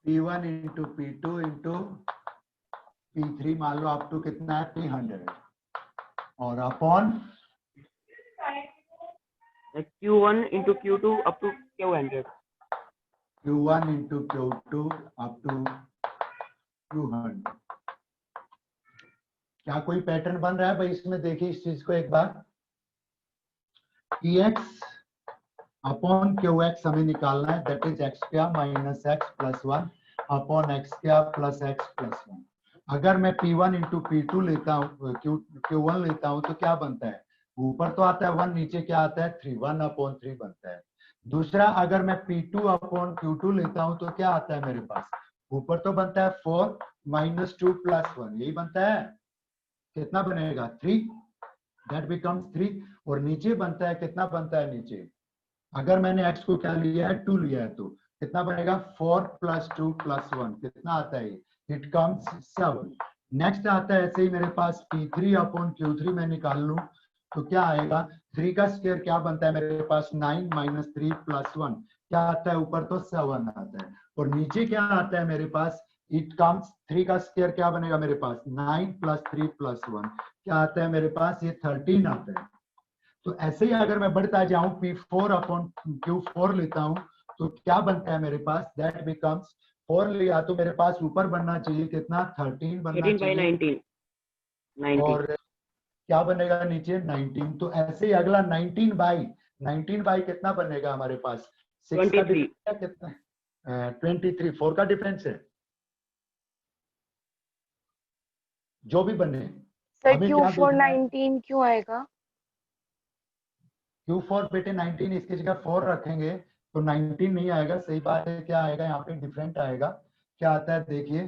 p1 into p2 into p3 मान लो up to कितना है p100 और upon q1 into q2 up to q100 q1 into q2 up to q100। क्या कोई pattern बन रहा है भाई इसमें? देखिए इस चीज को एक बार, px अपॉन qx हमें निकालना है, that is x square minus x plus 1 upon x square plus x plus 1। अगर मैं p1 इंटू p2 लेता हूँ, q1 लेता हूँ तो क्या बनता है? ऊपर तो आता है 1, नीचे क्या आता है 3, 1 अपॉन 3 बनता है। दूसरा अगर मैं p2 अपॉन q2 लेता हूँ तो क्या आता है मेरे पास? ऊपर तो बनता है 4 माइनस 2 प्लस 1, यही बनता है। कितना बनेगा 3, दैट बिकम्स 3। और नीचे बनता है, कितना बनता है नीचे? अगर मैंने x को क्या लिया है 2 लिया है तो कितना बनेगा 4 प्लस 2 प्लस 1, कितना आता है? It comes 7। नेक्स्ट आता है ऐसे ही मेरे पास p3 अपॉन q3 मैं निकाल लूं तो क्या आएगा? 3 का स्क्वायर क्या बनता है मेरे पास? 9 माइनस 3 प्लस 1, क्या आता है? ऊपर तो 7 आता है और नीचे क्या आता है मेरे पास? इट कम्स 3 का स्क्वायर क्या बनेगा मेरे पास? 9 प्लस 3 प्लस 1, क्या आता है मेरे पास? ये 13 आता है। तो ऐसे ही अगर मैं बढ़ता जाऊं p4 अपॉन q4 लेता हूं तो क्या बनता है मेरे पास? दैट बिकम्स 4 लिया तो मेरे पास ऊपर बनना चाहिए कितना? 13 बनना 13 by चाहिए 19 और क्या बनेगा नीचे? 19। तो ऐसे ही अगला 19 बाई कितना बनेगा हमारे पास? 6 का 23 डिफरेंस कितना? 23, 4 का डिफरेंस है जो भी बने। सर हमें क्या Q4 देखना है? 19 क्यों आएगा? Q4 बेटे 19, इसकी जगह 4 रखेंगे तो 19 नहीं आएगा। सही बात है, क्या आएगा यहाँ पे? डिफरेंट आएगा। क्या आता है देखिए,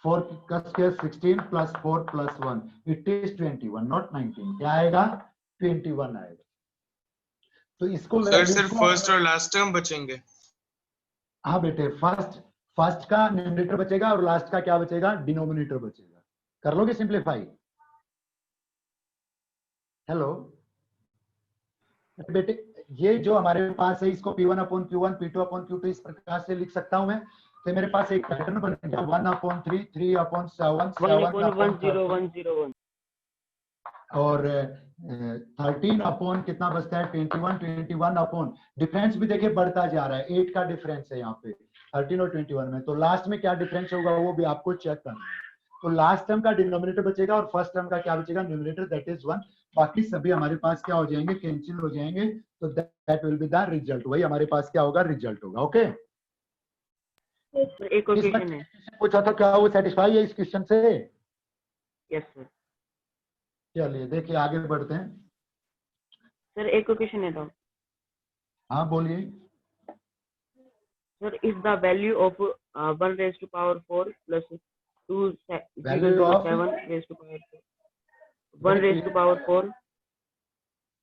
4 का square 16 plus 4 plus 1, it is 21 not 19। क्या आएगा? 21 आएगा। तो इसको सर सिर्फ फर्स्ट और लास्ट टर्म बचेंगे। हाँ बेटे, फर्स्ट का न्यूमरेटर बचेगा और लास्ट का क्या बचेगा? डिनोमिनेटर बचेगा। कर लोगे सिंप्लीफाई? हेलो बेटे, ये जो हमारे पास है इसको p1 upon q1 p2 upon q2 इस प्रकार से लिख सकता हूं मैं। तो मेरे पास एक पैटर्न बनेगा 1 अपॉन 3, 3 अपॉन 7, 7 अपॉन 1/10,101 और 13 अपॉन कितना बचता है? 21, 21 अपॉन डिफरेंस भी देखिए बढ़ता जा रहा है, 8 का डिफरेंस है यहाँ पे 13 और 21 में। तो लास्ट में क्या डिफरेंस होगा वो भी आपको चेक करना है। तो लास्ट टर्म का डिनोमिनेटर बचेगा और फर्स्ट टर्म का क्या बचेगा? Numerator, that is 1। बाकी सभी हमारे पास क्या हो जाएंगे? कैंसिल हो जाएंगे। तो that will be the result, वही हमारे पास क्या होगा? रिजल्ट होगा। ओके, एक क्वेश्चन है। पूछा था, क्या वो सेटिस्फाई है इस क्वेश्चन से? Yes sir. चलिए देखिए आगे बढ़ते हैं। सर एक क्वेश्चन है तो हाँ बोलिए। Sir is the value of 1 raised to power 4 plus 2 Value of 7 raised to power 4 1 raised to power 4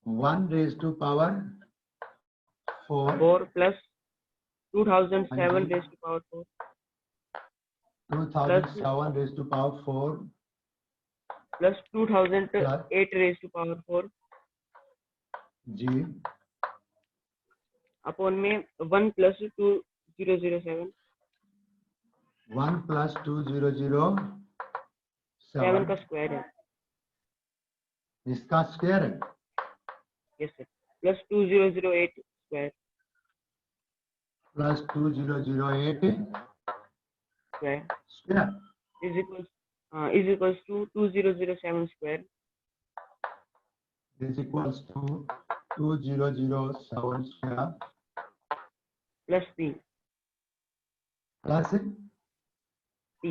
1 raised to power 4 4 plus 2007 हाँ जी। raised to power 4 2007 raised to power 4 plus 2008 raise to power 4 जी upon में 1 plus 2007 1 plus 2007 7 का square है। इसका square है yes sir plus 2008 square plus 2008 square square is equals to 2007 square is equals to 2007 square plus p plus p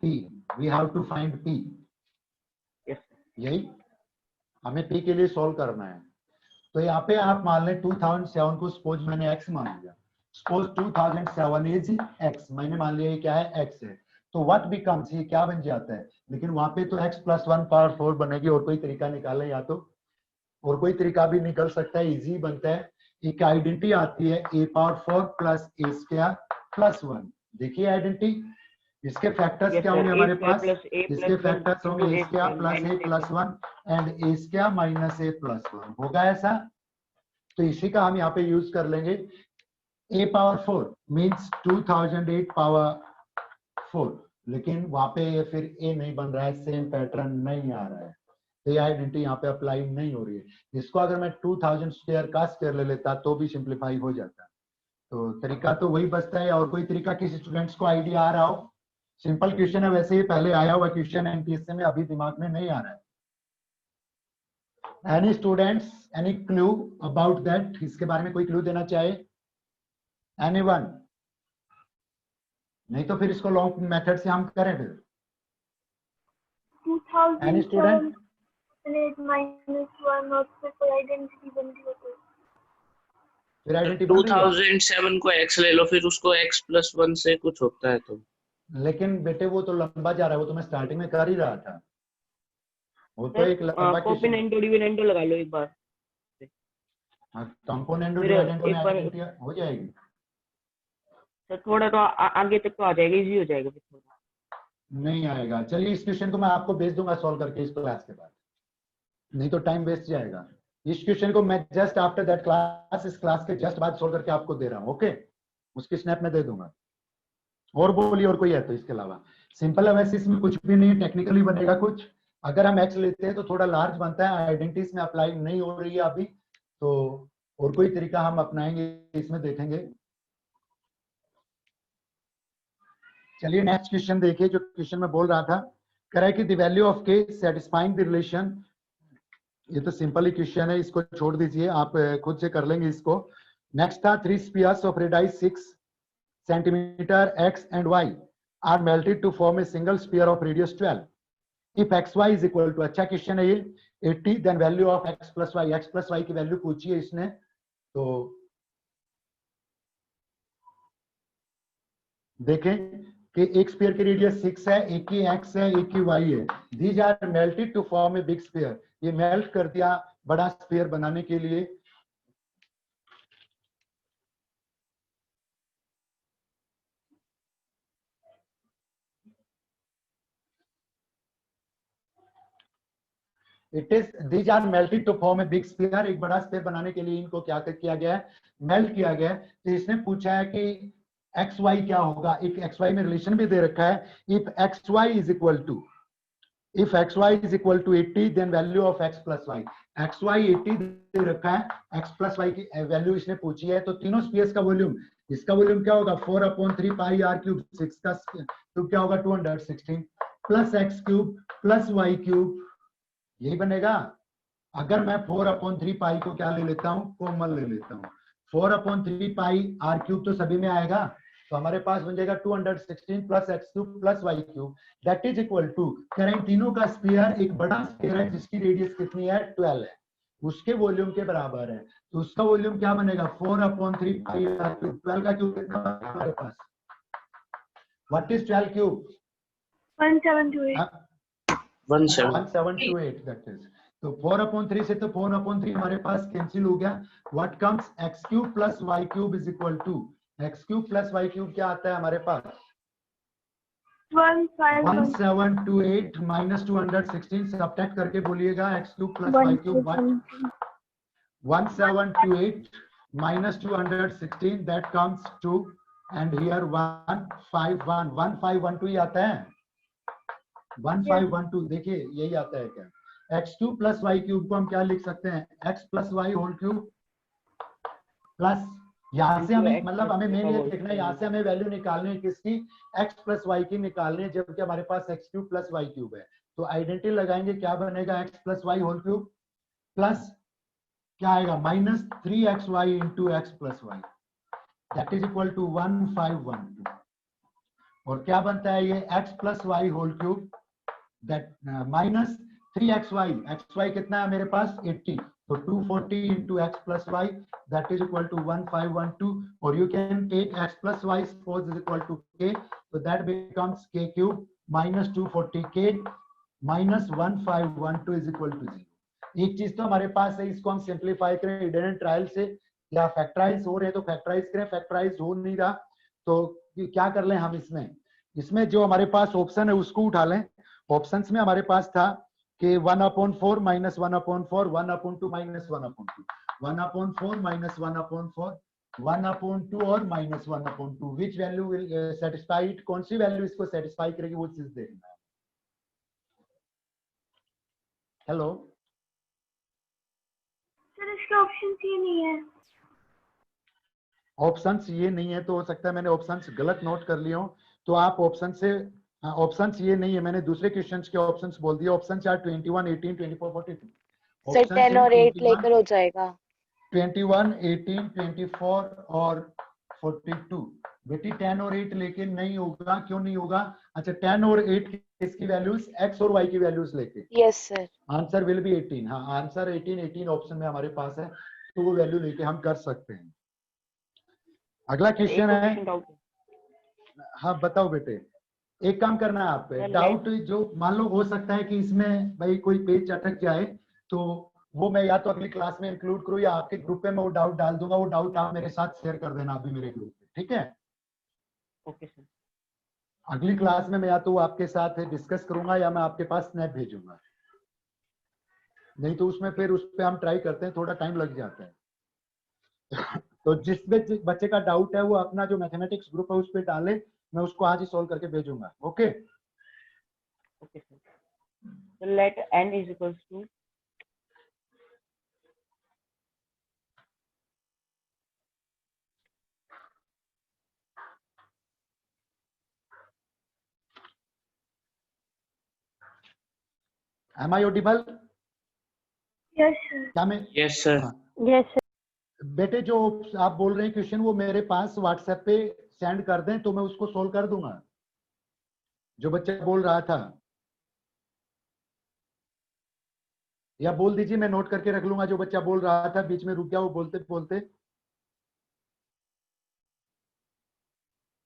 p. We have to find p. yes sir. यही हमें p के लिए solve करना है। तो यहाँ पे आप मान लें 2007 को सपोज मैंने x मान लिया। सपोज 2007 इज x, मैंने मान लिया ये क्या है x है। तो व्हाट बिकम्स, ये क्या बन जाता है, लेकिन वहां पे तो x plus 1 power 4 बनेगी। और कोई तरीका निकालें या तो, और कोई तरीका भी निकल सकता है, इजी बनता है। एक आइडेंटिटी आती है a power 4 plus a square plus 1। देखिए आइडेंटिटी, इसके फैक्टर्स Yes, क्या sir. होंगे A हमारे square पास, plus A इसके plus 1 फैक्टर्स होंगे into a A square square plus a minus plus 1 and a square minus a plus 1 होगा ऐसा। तो इसी का हम यहाँ पे यूज कर लेंगे। a power 4 मीन्स 2008 power 4, लेकिन वहां पे फिर a नहीं बन रहा है, सेम पैटर्न नहीं आ रहा है, तो ये आइडेंटिटी यहाँ पे अप्लाई नहीं हो रही है। इसको अगर मैं 2000 स्क्वायर का स्क्वायर ले लेता तो भी सिंप्लीफाई हो जाता। तो तरीका तो वही बचता है। और कोई तरीका किसी स्टूडेंट्स को आइडिया आ रहा हो? सिंपल क्वेश्चन है, वैसे ही पहले आया हुआ क्वेश्चन है एमपीएससी में, अभी दिमाग में नहीं आ रहा है। Any students, any clue about that? इसके बारे में कोई क्लू देना चाहे? एनीवन? नहीं तो फिर इसको लॉन्ग मेथड से हम करें फिर। Any student? 2008 minus 1 और फिर कोई आइडेंटिटी बनती हो तो फिर आइडेंटिटी बन रही है। 2007 को x ले लो, फिर उसको x plus 1 से कुछ होता है तो। लेकिन बेटे वो तो लंबा जा रहा है, वो तो मैं स्टार्टिंग में कर ही रहा था। वो तो एक लंबा कॉम्पोनेंट और डिविडेंड लगा लो एक बार। कंपोनेंट फिर डिविडेंड एक बार- हो जाएगी। सर थोड़ा तो आगे तक तो आ जाएगा, इजी हो जाएगा फिर थोड़ा। नहीं आएगा। चलिए इस क्वेश्चन को मैं आपको भेज दूंगा सॉल्व करके इस क्लास के बाद, नहीं तो टाइम वेस्ट जाएगा। इस क्वेश्चन को मैं जस्ट आफ्टर दैट क्लास, इस क्लास के जस्ट बाद सॉल्व करके आपको दे रहा हूँ। ओके, उसकी स्नैप में दे दूंगा। और बोलिए, और कोई है तो इसके अलावा? सिंपल एनालिसिस में कुछ भी नहीं, टेक्निकली बनेगा कुछ। अगर हम एक्स लेते हैं तो थोड़ा लार्ज बनता है, आइडेंटिटीज में अप्लाई नहीं हो रही है अभी, तो और कोई तरीका हम अपनाएंगे, इसमें देखेंगे। चलिए नेक्स्ट क्वेश्चन देखिए, जो क्वेश्चन में बोल रहा था, कह रहा है कि द वैल्यू ऑफ के सेटिस्फाइंग द रिलेशन। ये तो सिंपल ही क्वेश्चन है, इसको छोड़ दीजिए, आप खुद से कर लेंगे इसको। नेक्स्ट था 3 spheres of radius 6 centimetre x and y are melted to form a single sphere of radius 12 if xy is equal to, अच्छा क्वेश्चन है ये, 80 then value of x plus y की वैल्यू पूछी है इसने। तो देखें कि एक स्फीयर की रेडियस 6 है, एक की x है, एक की y है। These are melted to form a big sphere, ये मेल्ट कर दिया बड़ा स्फीयर बनाने के लिए। It is, these are melted to form a big sphere, एक बड़ा स्फीयर बनाने के लिए इनको क्या किया गया है, मेल्ट किया गया है। तो इसने पूछा है कि एक्स वाई क्या होगा, एक एक्स वाई में रिलेशन भी दे रखा है। If x y is equal to, if x y is equal to 80 then value of x plus y. X y 80 दे रखा है, एक्स प्लस वाई की वैल्यू इसने पूछी है। तो तीनों स्फीयर्स का वॉल्यूम, इसका वॉल्यूम क्या होगा 4/3 पाई आर क्यूब, 6 का क्यूब क्या होगा 216 plus x cube plus y cube, यही बनेगा। अगर मैं 4/3 पाई को क्या ले लेता हूं, कॉमन ले लेता हूं, 4/3 पाई आर क्यूब तो सभी में आएगा, तो हमारे पास बन जाएगा 216 plus x cube plus y cube that is equal to, करें तीनों का स्फीयर एक बड़ा स्फीयर है जिसकी रेडियस कितनी है 12 है, उसके वॉल्यूम के बराबर है। तो उसका वॉल्यूम क्या बनेगा 4/3 पाई आर क्यूब, 12 का क्यूब कितना हमारे पास, what is 12 cube 1728 1728 that is. तो 4/3 से तो 4/3 हमारे पास कैंसिल हो गया। What comes x cube plus y cube is equal to, x cube plus y cube क्या आता है हमारे पास 151 1728 minus 216 सब्ट्रैक्ट करके बोलिएगा x cube plus y cube what 1728 minus 216 that comes to and here 151 1512 ही आता है 1512 देखिए यही आता है क्या x cube plus y cube को हम क्या लिख सकते हैं x plus y whole cube plus यहाँ से हमें मतलब हमें मेन ये देखना है यहाँ से हमें वैल्यू निकालनी है किसकी x प्लस वाई की निकालनी है जबकि हमारे पास x cube plus y cube है तो आइडेंटिटी लगाएंगे क्या बनेगा x plus y whole cube plus क्या आएगा minus 3xy into x plus y that is equal to 1512 और क्या बनता है ये x plus y whole cube that minus 3xy कितना है मेरे पास 80 so 240 into x plus y that is equal to 1512 or you can take x plus y suppose is equal to k so that becomes k cube minus 240k minus 1512 is equal to 0 एक चीज तो हमारे पास है इसको हम simplify करें hidden and trial से या फैक्टराइज हो रहे हैं तो फैक्टराइज करें फैक्टराइज हो नहीं रहा तो क्या कर लें हम इसमें जो हमारे पास ऑप्शन है उसको उठा लें ऑप्शंस में हमारे पास था कि 1/4 minus 1/4 1/2 minus 1/2 1/4 minus 1/4 1/2 और minus 1/2 which value will satisfy it कौन सी वैल्यू इसको सेटिस्फाई करेगी वो चीज देखना है हेलो सर इसके ऑप्शन ये नहीं है ऑप्शंस ये नहीं है तो हो सकता है मैंने ऑप्शंस गलत नोट कर लिए हो तो आप ऑप्शन से ऑप्शंस ये नहीं है मैंने दूसरे क्वेश्चंस के ऑप्शंस बोल दिए ऑप्शंस आर 21 18 24 42 सर 10 और 8 लेकर हो जाएगा 21 18 24 और 42 बेटी 10 और 8 लेके नहीं होगा क्यों नहीं होगा अच्छा 10 और 8 इसकी वैल्यूज x और y की वैल्यूज लेके yes sir answer will be 18 हाँ आंसर 18 ऑप्शन में हमारे पास है तो वो वैल्यू लेके हम कर सकते हैं अगला क्वेश्चन है हाँ बताओ बेटे एक काम करना है आप डाउट जो मान लो हो सकता है कि इसमें भाई कोई पेज अटक जाए तो वो मैं या तो अगली क्लास में इंक्लूड करूँ या आपके ग्रुप पे मैं वो डाउट डाल दूंगा वो डाउट आप मेरे साथ शेयर कर देना अभी मेरे ग्रुप पे ठीक है ओके सर अगली क्लास में मैं या तो आपके साथ डिस्कस करूंगा या मैं आपके पास स्नैप भेजूंगा नहीं तो उसमें फिर उस पर हम ट्राई करते हैं थोड़ा टाइम लग जाता है तो जिस बच्चे का डाउट है वो अपना जो मैथमेटिक्स ग्रुप है उस पर डाले मैं उसको आज ही सॉल्व करके भेजूंगा okay okay sir let n is equals to Am I audible? Yes sir क्या मैं यस सर यस सर बेटे जो आप बोल रहे हैं क्वेश्चन वो मेरे पास व्हाट्सएप पे सेंड कर दें तो मैं उसको सोल्व कर दूंगा जो बच्चा बोल रहा था या बोल दीजिए मैं नोट करके रख लूंगा जो बच्चा बोल रहा था बीच में रुक गया वो बोलते बोलते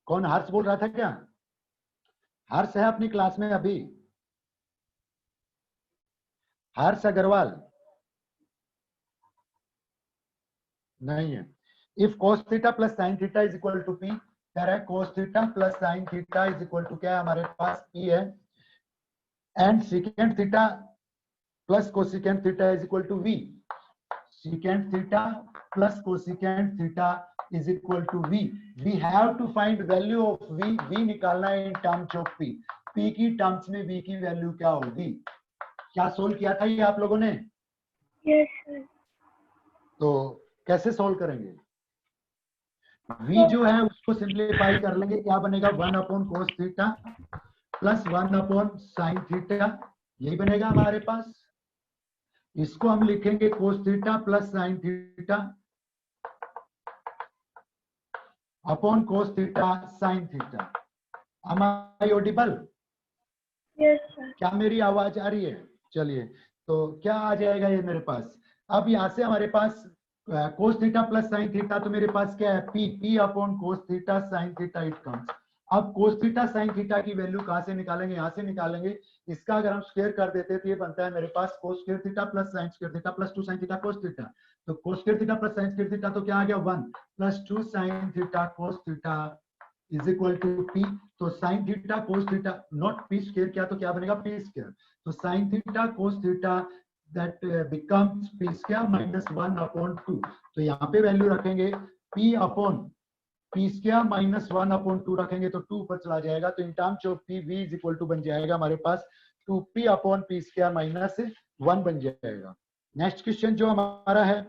कौन हर्ष बोल रहा था क्या हर्ष है अपनी क्लास में अभी हर्ष अग्रवाल नहीं है if cos theta plus sin theta is equal to p कह रहा है cos theta plus sin theta is equal to क्या है हमारे पास p है and secant theta plus cosecant theta is equal to v secant theta plus cosecant theta is equal to v we have to find value of v निकालना है in terms of p की terms में v की value क्या होगी क्या solve किया था ये आप लोगों ने यस सर तो कैसे सोल्व करेंगे v जो है उसको सिंप्लीफाई कर लेंगे क्या बनेगा 1/cos theta plus 1/sin theta यही बनेगा हमारे पास इसको हम लिखेंगे cos theta plus sin theta upon cos theta sin theta am I audible yes sir क्या मेरी आवाज आ रही है चलिए तो क्या आ जाएगा ये मेरे पास अब यहाँ से हमारे पास cos theta plus sin theta तो मेरे पास क्या है p upon cos theta sin theta it comes अब cos थीटा sin थीटा की वैल्यू कहाँ से निकालेंगे यहाँ से निकालेंगे इसका अगर हम स्क्वायर कर देते तो ये बनता है मेरे पास cos square theta plus sin square theta plus 2 sin theta cos theta तो cos square theta plus sin square theta तो क्या आ गया 1 plus 2 sin theta cos theta is equal to p. तो sine theta cos theta not p square क्या तो क्या बनेगा पी स्क्वायर। तो sine theta cos theta that becomes p square minus 1 upon 2। तो यहाँ पे वैल्यू रखेंगे p upon P square minus 1 upon 2 रखेंगे तो 2 पर चला जाएगा। तो in terms of P v is equal to बन जाएगा हमारे पास 2p upon P square minus 1 बन जाएगा। नेक्स्ट क्वेश्चन जो हमारा है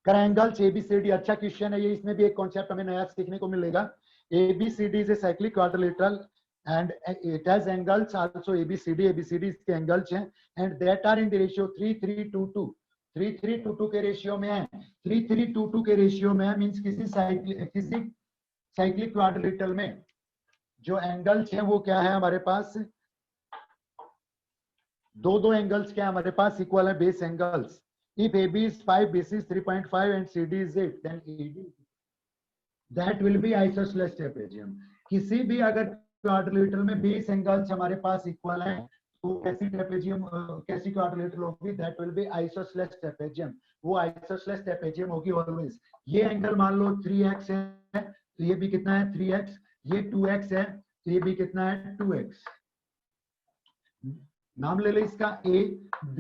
ट्रायंगल्स एबीसीडी। अच्छा क्वेश्चन है ये, इसमें भी एक कॉन्सेप्ट हमें नया सीखने को मिलेगा। ABCD is a cyclic quadrilateral and it has angles also ABCD इसके एंगल्स हैं and that are in the ratio 3:3:2:2 3:3:2:2 के रेशियो में है। 3:3:2:2 के रेशियो में है मींस किसी साइक्लिक क्वाड्रिलेटरल में जो एंगल्स हैं वो क्या है हमारे पास, दो एंगल्स क्या है हमारे पास इक्वल है base angles. If AB is 5, BC is 3.5 and CD is 8, then AD that will be isosceles trapezium। किसी भी अगर क्वाड्रिलेटरल में बेस एंगल्स हमारे पास इक्वल हैं तो कैसी ट्रेपेजियम कैसी क्वाड्रिलेटरल होगी, that will B isosceles trapezium. वो आइसोसेलेस ट्रेपेजियम होगी ऑलवेज। ये एंगल मान लो 3x है तो ये भी कितना है 3x, ये 2x है तो ये भी कितना है 2x। नाम ले ले इसका A B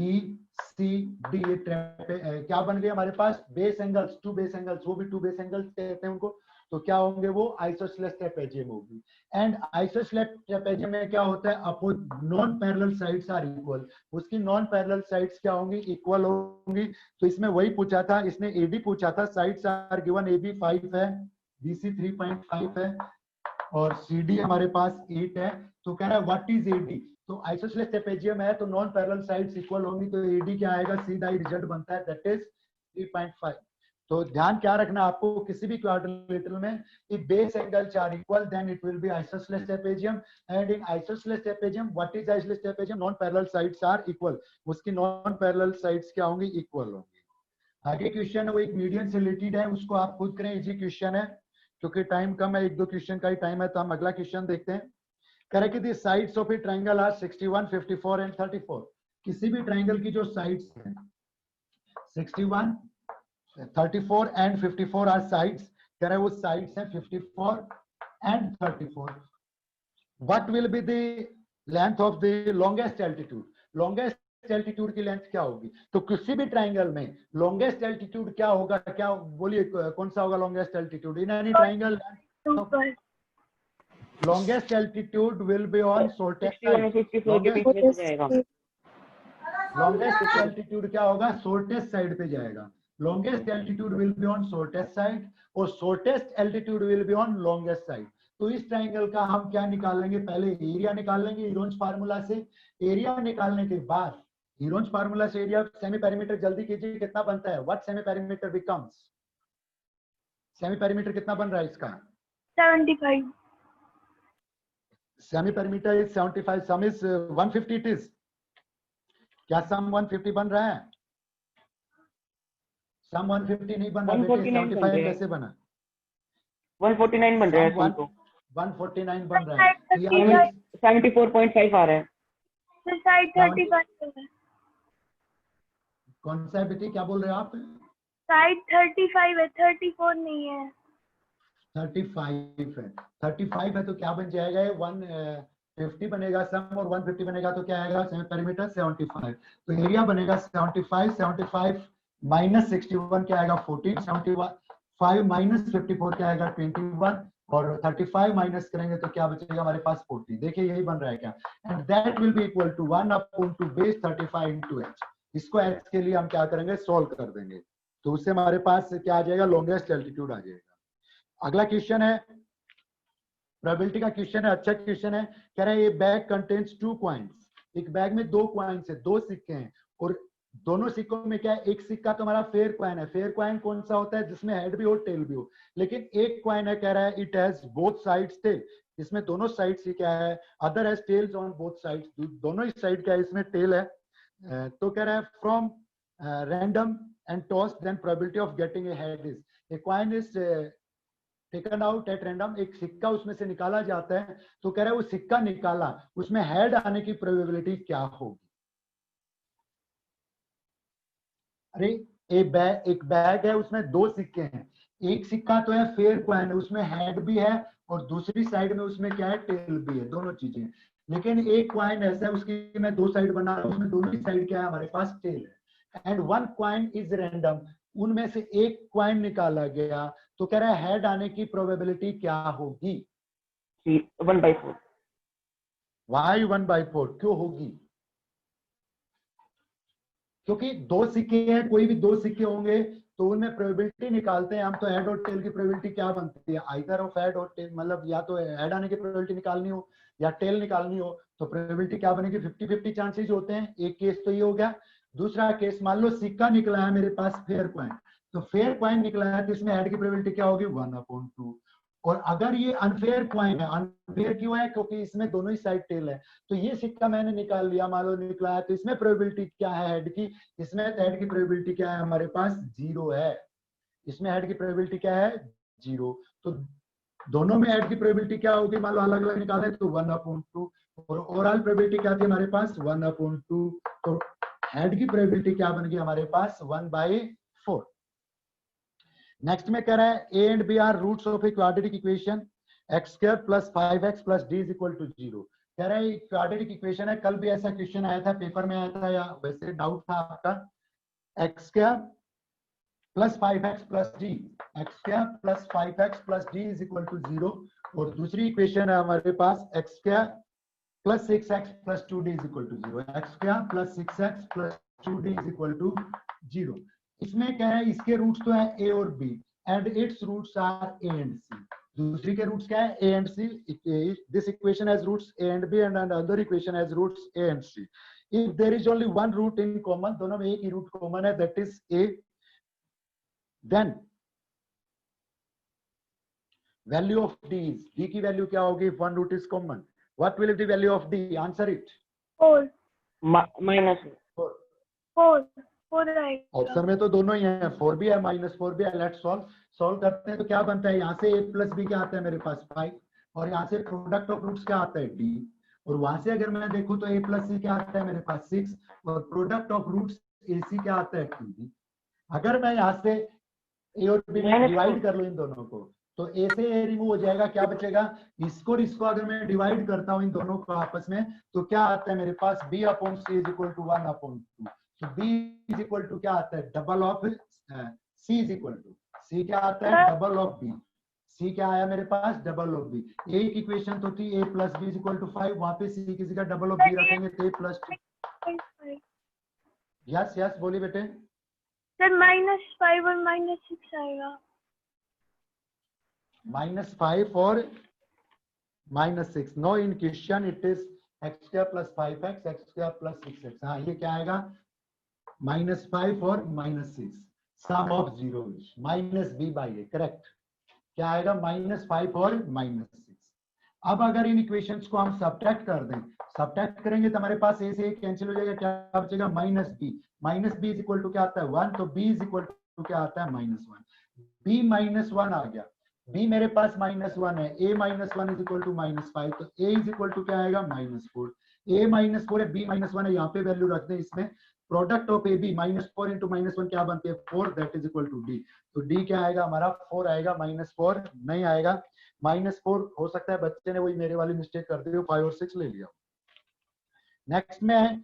C D। ये क्या बन गए हमारे पास base angles, two base angles, वो भी टू बेस एंगल्स कहते हैं उनको। तो क्या होंगे वो आइसोसेलेस ट्रेपेजियम होगी। एंड आइसोसेलेस ट्रेपेजियम में क्या होता है opposite non parallel sides are equal. उसकी नॉन पैरेलल साइड्स क्या होंगी इक्वल होंगी। तो इसमें वही पूछा था, इसने एडी पूछा था। साइड्स आर गिवन AB 5 है, BC 3.5 है और CD हमारे पास 8 है। तो कह रहा है व्हाट इज AD। तो आइसोसेलेस ट्रेपेजियम है तो नॉन पैरेलल साइड्स इक्वल होंगी तो AD क्या आएगा, सीधा ही रिजल्ट बनता है दैट इज 3.5। तो ध्यान क्या रखना आपको किसी भी क्वाड्रिलेटरल में if base angles are equal then it will be isosceles trapezium and in isosceles trapezium what is isosceles trapezium, non parallel sides are equal। उसकी non parallel sides क्या होंगी इक्वल होंगी। आगे क्वेश्चन है वो एक मीडियन से रिलेटेड है, उसको आप खुद करें, इजी क्वेश्चन है क्योंकि टाइम कम है, एक दो क्वेश्चन का ही टाइम है। तो हम अगला क्वेश्चन देखते हैं। कह रहे कि the sides of a triangle are 61, 54 and 34। किसी भी ट्रायंगल की जो साइड्स हैं 61, 34 एंड 54 आर साइड्स। कह रहे वो साइड्स हैं 54 and 34। What will be the length of the longest altitude. Longest altitude की लेंथ क्या होगी। तो किसी भी ट्रायंगल में लॉन्गेस्ट एल्टीट्यूड क्या होगा, क्या बोलिए कौन सा होगा longest altitude in any triangle. longest altitude will be on shortest 61 और 54 के बीच में जाएगा। longest altitude क्या होगा shortest side पे जाएगा। longest altitude will be on shortest side और shortest altitude will be on longest side। तो इस ट्रायंगल का हम क्या निकालेंगे, पहले एरिया निकाल लेंगे हीरोन्स फार्मूला से। एरिया निकालने के बाद हीरोन्स फार्मूला से एरिया सेमी पेरीमीटर जल्दी कीजिए कितना बनता है। What semi perimeter becomes, semi perimeter कितना बन रहा है इसका 75। Semi perimeter is 75, some is 150 it is. क्या सम 150 बन रहा है, सम 150 नहीं बन रहा बेटे, 75 कैसे बना 149 बन रहा है सम तो 149 बन रहा है। तो ये 74.5 आ रहा है। तो साइड 35 है। कौन सा है बेटी, क्या बोल रहे हो आप। साइड 35 है, 34 नहीं है। 35 है, 35 है तो क्या बन जाएगा 150 बनेगा सम और 150 बनेगा तो क्या आएगा सेमी पेरीमीटर 75। तो एरिया बनेगा 75 माइनस 61 क्या आएगा 14, 75 माइनस 54 क्या आएगा 21 और 35 माइनस करेंगे तो क्या बचेगा हमारे पास 40। देखिए यही बन रहा है क्या, and that will be equal to 1 upon two base 35 into h। इसको h के लिए हम क्या करेंगे सॉल्व कर देंगे तो उससे हमारे पास क्या आ जाएगा लॉन्गेस्ट एल्टीट्यूड आ जाएगा। अगला क्वेश्चन है प्रोबेबिलिटी का क्वेश्चन है, अच्छा क्वेश्चन है। कह रहा है ये बैग कंटेन्स 2 कॉइन्स। एक बैग में 2 कॉइन्स है, 2 सिक्के हैं और दोनों सिक्कों में क्या है, एक सिक्का तो हमारा फेयर कॉइन है। फेयर कॉइन कौन सा होता है जिसमें हेड भी हो टेल भी हो, लेकिन एक कॉइन है कह रहा है it has both sides tail, इसमें दोनों साइड्स ही क्या है, other has tails on both sides, दोनों ही साइड क्या है इसमें टेल है। तो कह रहा है from random and toss then probability of getting a head is a coin is taken out at random. एक सिक्का उसमें से निकाला जाता है तो कह रहा है वो सिक्का निकाला उसमें हेड आने की प्रोबेबिलिटी क्या होगी। अरे एक बैग है उसमें 2 सिक्के हैं, एक सिक्का तो है फेयर कॉइन उसमें हेड भी है और दूसरी साइड में उसमें क्या है, टेल भी है, दोनों चीजें। लेकिन एक कॉइन ऐसा है उसकी मैं दो साइड बना रहा हूँ, उसमें दोनों ही साइड क्या है, हमारे पास टेल है। And one coin is random, उनमें से एक कॉइन निकाला गया, तो कह रहा है हेड आने की प्रोबेबिलिटी क्या होगी? 1/4। वाई 1/4 क्यों होगी? क्योंकि दो सिक्के हैं, कोई भी दो सिक्के होंगे तो उनमें प्रोबेबिलिटी निकालते हैं हम, तो हेड और टेल की प्रोबेबिलिटी क्या बनती है, आइदर ऑफ हेड और टेल, मतलब या तो हेड आने की प्रोबेबिलिटी निकालनी हो या टेल निकालनी हो, तो प्रोबेबिलिटी क्या बनेगी, 50-50 चांसेस होते हैं। एक केस तो ये हो गया। दूसरा केस, मान लो सिक्का निकला है मेरे पास फेयर कॉइन, तो फेयर कॉइन निकला है तो इसमें हेड की प्रोबेबिलिटी क्या होगी, 1/2। और अगर ये अनफेयर कॉइन है, अनफेयर क्यों है, क्योंकि इसमें दोनों ही साइड टेल है, तो ये सिक्का मैंने निकाल लिया, मान लो निकला है, तो इसमें प्रोबेबिलिटी क्या है हेड की, इसमें हेड की प्रोबेबिलिटी क्या है, हमारे पास 0 है। इसमें हेड की प्रोबेबिलिटी क्या है, 0। तो दोनों में हेड की प्रोबेबिलिटी क्या होगी, मान लो अलग अलग निकाले तो 1/2, और ओवरऑल प्रोबेबिलिटी क्या थी हमारे पास, 1/2। तो हेड की प्रोबेबिलिटी क्या बन गई हमारे पास, 1/4। नेक्स्ट में कह रहा है A and B are roots of a quadratic equation x² + 5x + d = 0। कह रहा है क्वाड्रेटिक इक्वेशन है, कल भी ऐसा क्वेश्चन आया था, पेपर में आया था, या वैसे डाउट था आपका, x² + 5x + d, x² + 5x + d = 0। और दूसरी इक्वेशन है हमारे पास x² + 6x + 2d = 0, x² + 6x + 2d = 0। इसमें क्या है, इसके रूट्स तो है a और b and its roots are a and c। दूसरी के रूट्स क्या है, a and c। This equation has roots a and b and other equation has roots a and c। If there is only one root in common, दोनों में एक ही root common है, that is a, then value of d is, d की value क्या होगी, if one root is common, what will be the value of d, answer it। 4 -4। 4 आएगा। Option में तो दोनों ही हैं, 4 भी है -4 भी है। लेट्स सॉल्व करते हैं। तो क्या बनता है, यहाँ से a + b क्या आता है मेरे पास 5, और यहाँ से प्रोडक्ट ऑफ रूट्स क्या आता है d, और वहां से अगर मैं देखूं तो a + c क्या आता है मेरे पास 6, और प्रोडक्ट ऑफ रूट्स ac क्या आता है 2b। अगर मैं यहाँ से a और b में डिवाइड कर लूं इन दोनों को, तो a से a रिमूव हो जाएगा, क्या बचेगा, इसको और इसको अगर मैं डिवाइड करता हूं इन दोनों को आपस में, तो क्या आता है मेरे पास b/c = 1/2। तो b = क्या आता है, डबल ऑफ c c क्या आता है, डबल ऑफ b। c क्या आया मेरे पास, डबल ऑफ b। एक इक्वेशन तो थी a + b = 5, वहां पे c किसी का डबल ऑफ b रखेंगे तो a + 2। यस यस बोलिए बेटे। सर -5 और -6 आएगा। -5 और -6, no in question, it is x² + 5x, x² + 6x। हाँ ये क्या आएगा, -5 और -6, सम ऑफ जीरोस, -b/a, करेक्ट। क्या आएगा, -5 और -6। अब अगर इन इक्वेशंस को हम सब्ट्रैक्ट कर दें, सब्ट्रैक्ट करेंगे तो हमारे पास a से a कैंसिल हो जाएगा, क्या बचेगा, -b = क्या आता है 1, तो b = क्या आता है, -1। b -1 आ गया, b मेरे पास -1 है, a -1 = -5, तो a = क्या आएगा, -4। a -4 है, b -1 है, यहाँ पे वैल्यू रख दें। इसमें प्रोडक्ट ऑफ ab -4 × -1 क्या बनती है, 4, that is equal to d। तो d क्या आएगा हमारा, 4 आएगा, -4 नहीं आएगा। -4 हो सकता है बच्चे ने वही मेरे वाली मिस्टेक कर दी हो, 5 और 6 ले लिया। नेक्स्ट में